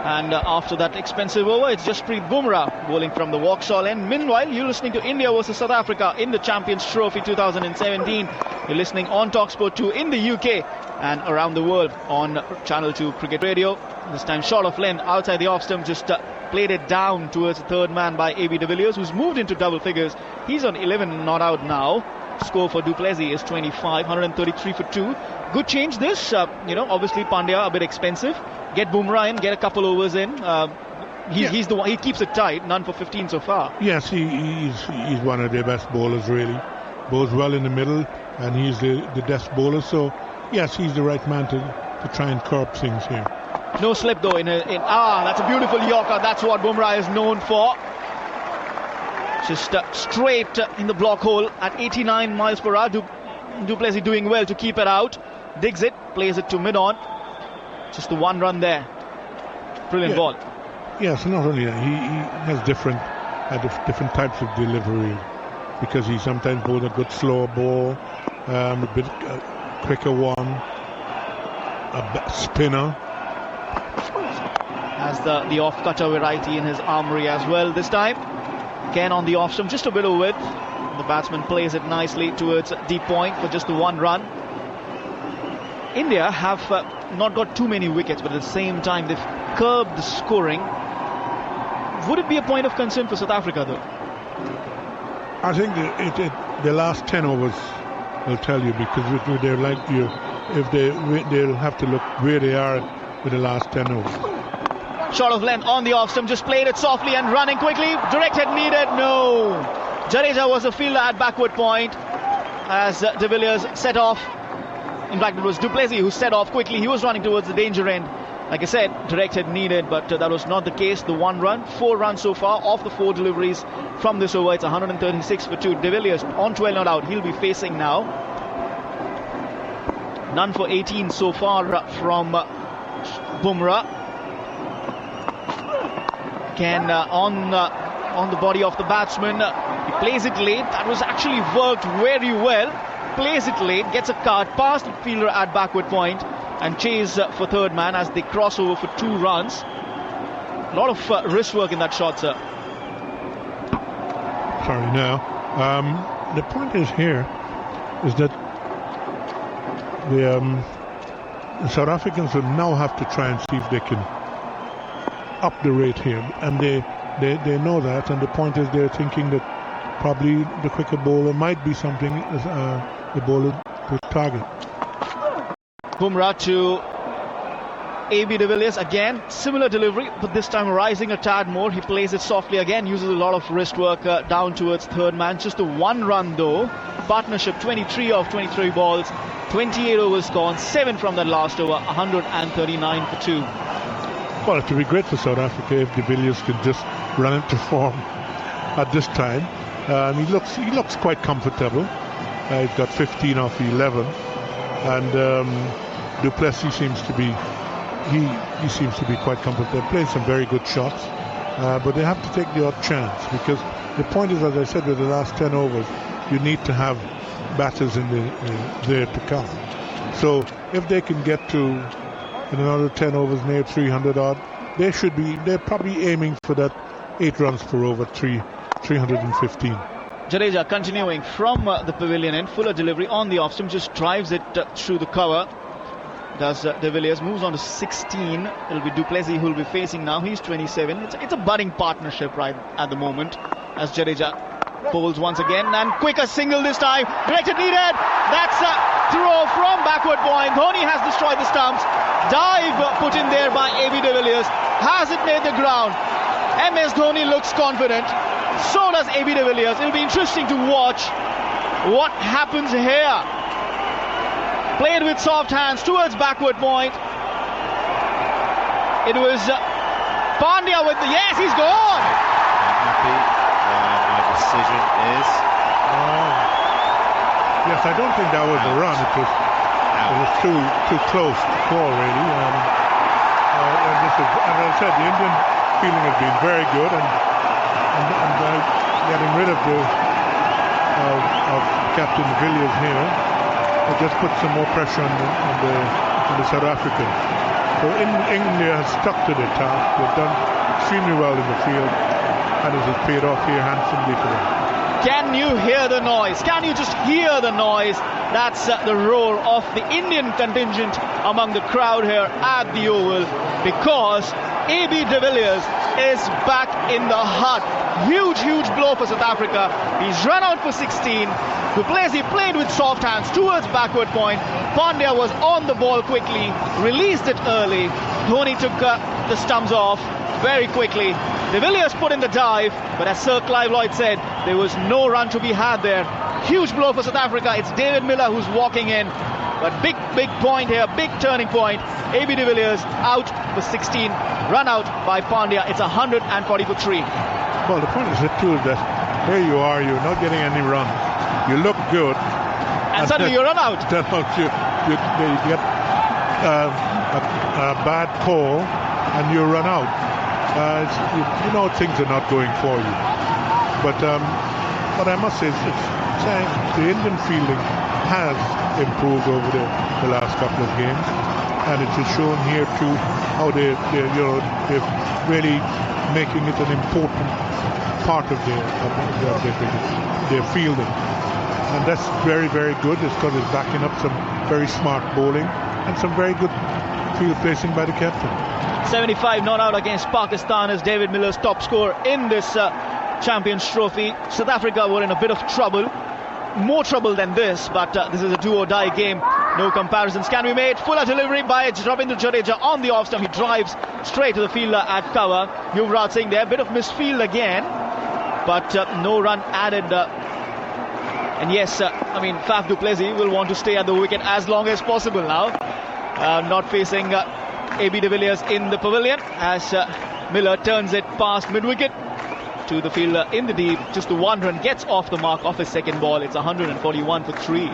And after that expensive over, it's Jasprit Bumrah bowling from the Vauxhall end. Meanwhile, you're listening to India versus South Africa in the Champions Trophy 2017. You're listening on TalkSport 2 in the UK and around the world on Channel 2 Cricket Radio. This time short of length outside the off stump, just played it down towards the third man by AB de Villiers, who's moved into double figures. He's on 11 not out now. Score for du Plessis is 25, 133 for 2. Good change this, obviously Pandya a bit expensive. Get Bumrah in, get a couple overs in. He's the one, he keeps it tight, none for 15 so far. Yes, he's one of their best bowlers really. Bowls well in the middle and he's the best bowler, so yes, he's the right man to try and curb things here. No slip though that's a beautiful Yorker. That's what Bumrah is known for. Just straight in the block hole at 89 miles per hour. Du Plessis doing well to keep it out. Digs it, plays it to mid-on. Just the one run there. Brilliant ball. Yes, not only that, he has different types of delivery, because he sometimes bowls a good slower ball, a bit quicker one, a spinner. Has the off-cutter variety in his armory as well this time. Again on the off stump, just a bit of width. The batsman plays it nicely towards deep point for just the one run. India have not got too many wickets, but at the same time they've curbed the scoring. Would it be a point of concern for South Africa though? I think the last 10 overs will tell you, because they're like you, they'll have to look where they are with the last 10 overs. Short of length on the off stump, just played it softly and running quickly. Direct hit needed, no. Jadeja was the fielder at backward point as de Villiers set off. In fact, it was du Plessis who set off quickly. He was running towards the danger end. Like I said, direct hit needed, but that was not the case. The one run, 4 runs so far off the 4 deliveries from this over. It's 136 for 2. De Villiers on 12 not out. He'll be facing now. None for 18 so far from Bumrah. Again on the body of the batsman. He plays it late. That was actually worked very well. Plays it late, gets a card past the fielder at backward point and chase for third man as they cross over for 2 runs. A lot of wrist work in that shot, sir. Sorry, now. The point is here is that the South Africans will now have to try and see if they can up the rate here, and they know that, and the point is they're thinking that probably the quicker bowler might be something as the bowler to target. Bumrah to AB de Villiers again, similar delivery, but this time rising a tad more. He plays it softly again, uses a lot of wrist work down towards third man. Just a one run though. Partnership 23 of 23 balls, 28 overs gone, 7 from that last over, 139 for 2. Well, it would be great for South Africa if de Villiers could just run into form at this time. He looks quite comfortable. He's got 15 off 11, and du Plessis seems to be quite comfortable. Playing some very good shots, but they have to take the odd chance, because the point is, as I said, with the last 10 overs, you need to have batters in there to come. So if they can get to in another 10 overs near 300 odd, they're probably aiming for that 8 runs per over, 315. Jadeja continuing from the pavilion end, fuller delivery on the off stump, just drives it through the cover. Does de Villiers, moves on to 16. It'll be du Plessis who will be facing now. He's 27. It's a budding partnership right at the moment as Jadeja bowls once again, and quicker single this time. Directed needed. That's a throw from backward point. Dhoni has destroyed the stumps. Dive put in there by AB de Villiers. Has it made the ground? MS Dhoni looks confident. So does AB de Villiers. It'll be interesting to watch what happens here. Played with soft hands towards backward point. It was Pandya with the... Yes, he's gone! My decision is... Yes, I don't think that was a run. It was too close to call, really. this is, as I said, the Indian feeling has been very good, and getting rid of Captain Villiers here, it just puts some more pressure on the South Africans. So India has stuck to their task. They've done extremely well in the field, and it has paid off here handsomely for them. Can you hear the noise? Can you just hear the noise? That's the roar of the Indian contingent among the crowd here at the Oval, because AB de Villiers is back in the hut. Huge blow for South Africa. He's run out for 16. Du Plessis played with soft hands towards backward point. Pandya was on the ball quickly, released it early. Dhoni took the stumps off very quickly. De Villiers put in the dive, but as Sir Clive Lloyd said, there was no run to be had there. Huge blow for South Africa. It's David Miller who's walking in. But big point here, big turning point. AB de Villiers out for 16, run out by Pandya. It's 140 for 3. Well, the point is that here you are, you're not getting any run. You look good. And suddenly you run out. Then you get a bad call and you run out. You know things are not going for you. But what I must say is the Indian fielding has improved over the last couple of games, and it is shown here too how they're really making it an important part of their fielding, and that's very good. It's because it's backing up some very smart bowling and some very good field placing by the captain. 75 not out against Pakistan as David Miller's top scorer in this Champions Trophy. South Africa were in a bit of trouble, more trouble than this, but this is a do-or-die game. No comparisons can be made. Fuller delivery by Ravindra Jadeja on the off stump. He drives straight to the fielder at cover. Yuvraj Singh there, a bit of misfield again, but no run added. And yes, Faf du Plessis will want to stay at the wicket as long as possible now. Not facing AB de Villiers in the pavilion as Miller turns it past mid-wicket to the fielder in the deep. Just the one run, gets off the mark off his second ball. It's 141 for 3.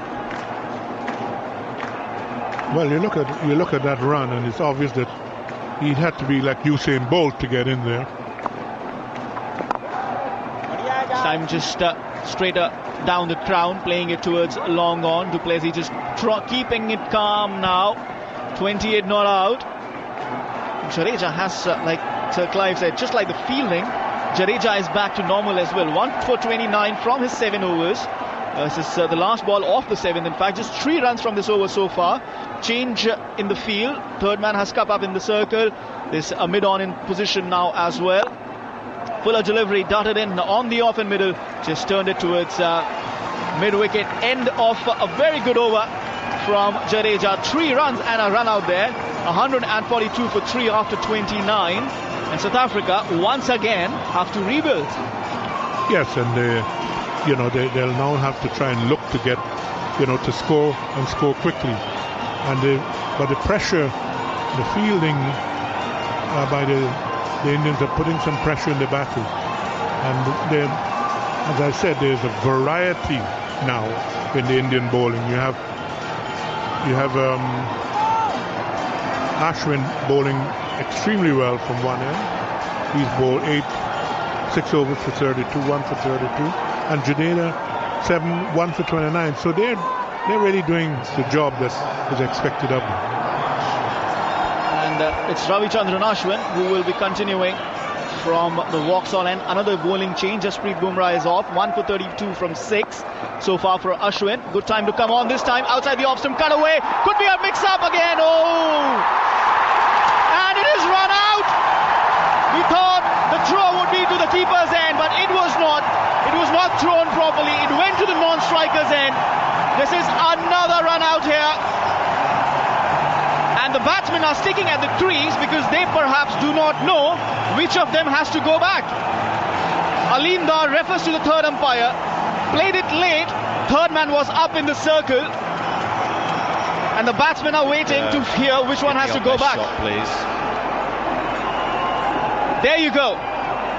Well, you look at that run, and it's obvious that he'd had to be like Usain Bolt to get in there. This time just straight down the crown, playing it towards long on. Du Plessis just keeping it calm now. 28 not out. Jadeja has, like Sir Clive said, just like the fielding, Jadeja is back to normal as well. 1 for 29 from his 7 overs. This is the last ball of the 7th. In fact, just 3 runs from this over so far. Change in the field. Third man has come up in the circle. There's a mid-on in position now as well. Fuller delivery darted in on the off and middle. Just turned it towards mid-wicket. End of a very good over from Jadeja. 3 runs and a run out there. 142 for 3 after 29. And South Africa once again have to rebuild. Yes, and they'll now have to try and look to get, to score and score quickly. But the pressure, the fielding by the Indians are putting some pressure in the battle. And as I said, there's a variety now in the Indian bowling. You have Ashwin bowling extremely well from one end. He's bowled 6 overs for 32, 1 for 32, and Jadeja 1 for 29. So they're really doing the job that is expected of them. And it's Ravichandran Ashwin who will be continuing from the Vauxhall end. Another bowling change. Jasprit Bumrah is off. 1 for 32 from 6 so far for Ashwin. Good time to come on this time. Outside the off stump, cut away. Could be a mix-up again. Oh! And it is run out. We thought the throw would be to the keeper's end, but it was not. It was not thrown properly. It went to the non-striker's end. This is another run out here. And the batsmen are sticking at the crease because they perhaps do not know which of them has to go back. Alim Dar refers to the third umpire. Played it late. Third man was up in the circle. And the batsmen are waiting to hear which one has to go back. Shot, please. There you go.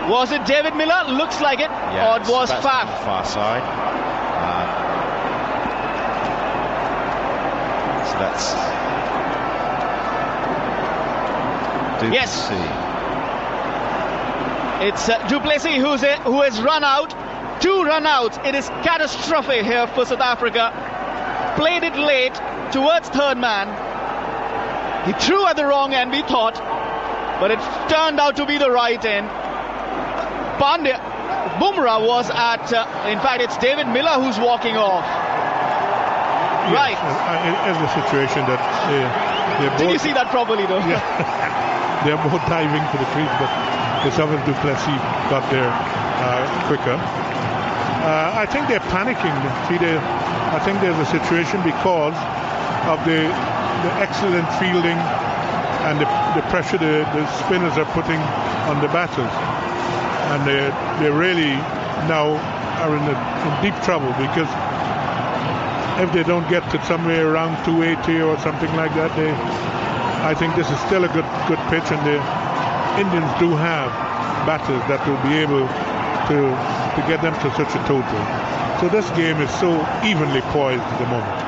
Was it David Miller? Looks like it. Yeah, or it was Faf? Far side. So that's Yes. It's du Plessis who has run out. 2 run outs. It is catastrophic here for South Africa. Played it late towards third man. He threw at the wrong end, we thought, but it turned out to be the right end. Bumrah was at, in fact, it's David Miller who's walking off. Yes, right. It's the situation that they're both... Did you see that properly, though? Yeah. They're both diving for the crease, but the Southern du Plessis got there quicker. I think they're panicking. I think there's a situation because of the excellent fielding and the pressure the spinners are putting on the batters, and they really now are in deep trouble, because if they don't get to somewhere around 280 or something like that, I think this is still a good pitch, and the Indians do have batters that will be able to get them to such a total. So this game is so evenly poised at the moment.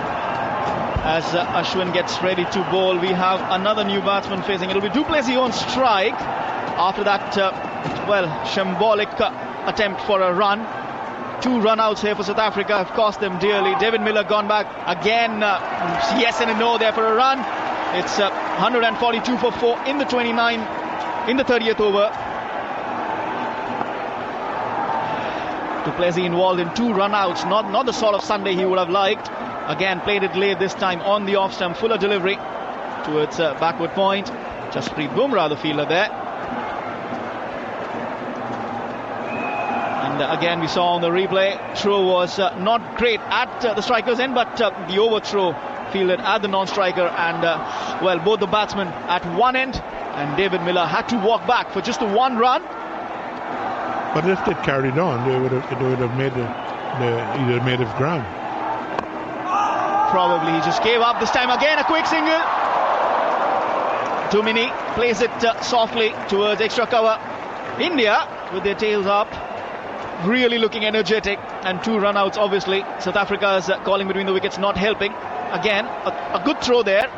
As Ashwin gets ready to bowl, we have another new batsman facing. It'll be du Plessis on strike after that, shambolic attempt for a run. 2 run outs here for South Africa have cost them dearly. David Miller gone back again. Yes and a no there for a run. It's 142 for 4 in the 30th over. Du Plessis involved in 2 run outs. Not the sort of Sunday he would have liked. Again, played it late this time on the off stump. Fuller delivery towards backward point. Jasprit Bumrah, the fielder there. And again, we saw on the replay, throw was not great at the striker's end, but the overthrow fielded at the non-striker, and both the batsmen at one end, and David Miller had to walk back for just the 1 run. But if they carried on, they would have made either made of ground. Probably he just gave up this time. Again, a quick single. Dhoni plays it softly towards extra cover. India with their tails up, really looking energetic, and 2 run outs obviously. South Africa's calling between the wickets not helping. Again, a good throw there.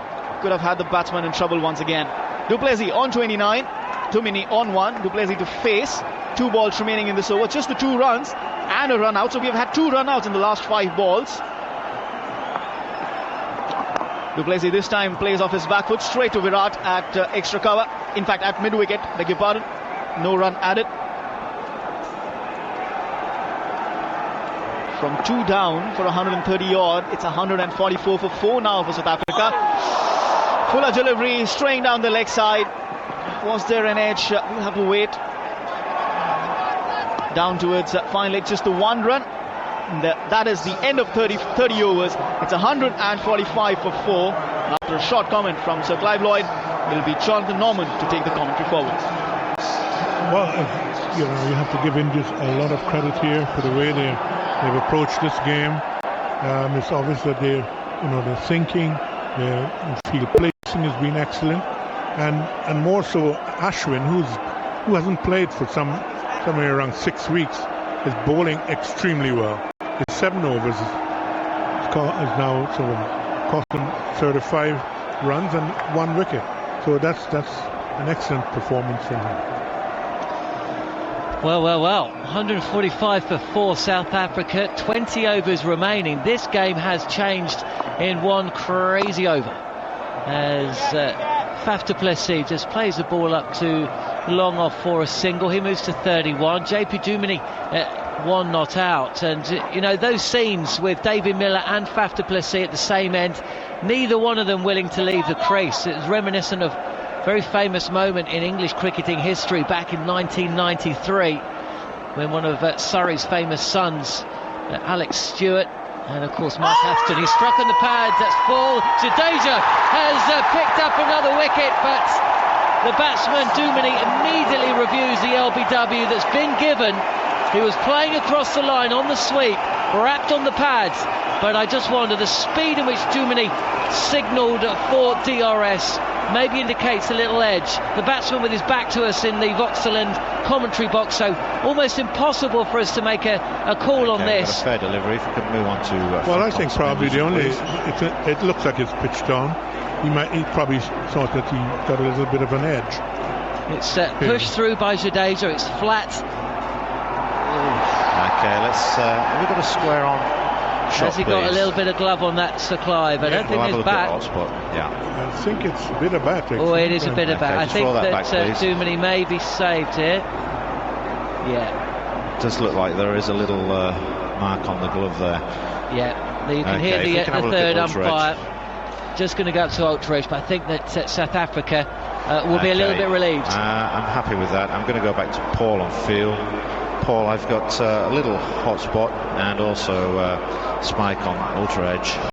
Could have had the batsman in trouble once again. Du Plessis on 29, Dhoni on 1. Du Plessis to face. 2 balls remaining in this over. Just the 2 runs and a run out. So we have had 2 run outs in the last 5 balls. Du Plessis this time plays off his back foot straight to Virat at extra cover. In fact, at mid-wicket, beg your pardon. No run added. From 2 down for 130 odd, it's 144 for 4 now for South Africa. Fuller delivery, straying down the leg side. Was there an edge? We'll have to wait. Down towards fine leg, just the 1 run. And that is the end of 30 overs. It's 145 for 4. After a short comment from Sir Clive Lloyd, it'll be Jonathan Norman to take the commentary forward. Well, you have to give Indians a lot of credit here for the way they've approached this game. It's obvious that they're thinking, their field placing has been excellent, and more so Ashwin, who hasn't played for somewhere around 6 weeks, is bowling extremely well. His 7 overs is now sort of cost him 35 runs and 1 wicket. So that's an excellent performance from him. Well. 145 for 4 South Africa. 20 overs remaining. This game has changed in 1 crazy over, as du Plessis just plays the ball up to long off for a single. He moves to 31. JP Dhoni 1 not out, and those scenes with David Miller and du Plessis at the same end, neither one of them willing to leave the crease. It was reminiscent of a very famous moment in English cricketing history back in 1993, when one of Surrey's famous sons, Alex Stewart, and of course Mark Aston, he struck on the pads. That's full. Jadeja has picked up another wicket, but the batsman Dhoni immediately reviews the LBW that's been given. He was playing across the line on the sweep, wrapped on the pads, but I just wonder, the speed in which Dhoni signalled for DRS maybe indicates a little edge. The batsman with his back to us in the Voxeland commentary box, so almost impossible for us to make a call on this. Fair delivery. If we could move on to well, I think probably the only it looks like it's pitched on. He probably thought that he got a little bit of an edge. It's pushed through by Jadeja. It's flat. Okay, let's. We've got a square on. Shot, Has he got a little bit of glove on that Sakai? But I think it's back. Yeah. I think it's a bit of bat. Oh, it is a bit of bat. I think that back, Duminy may be saved here. Yeah. It does look like there is a little mark on the glove there. Yeah. You can hear the third umpire. Just going to go up to Ultra Edge, but I think that South Africa will be a little bit relieved. I'm happy with that. I'm going to go back to Paul on field. Paul, I've got a little hot spot and also spike on Ultra Edge.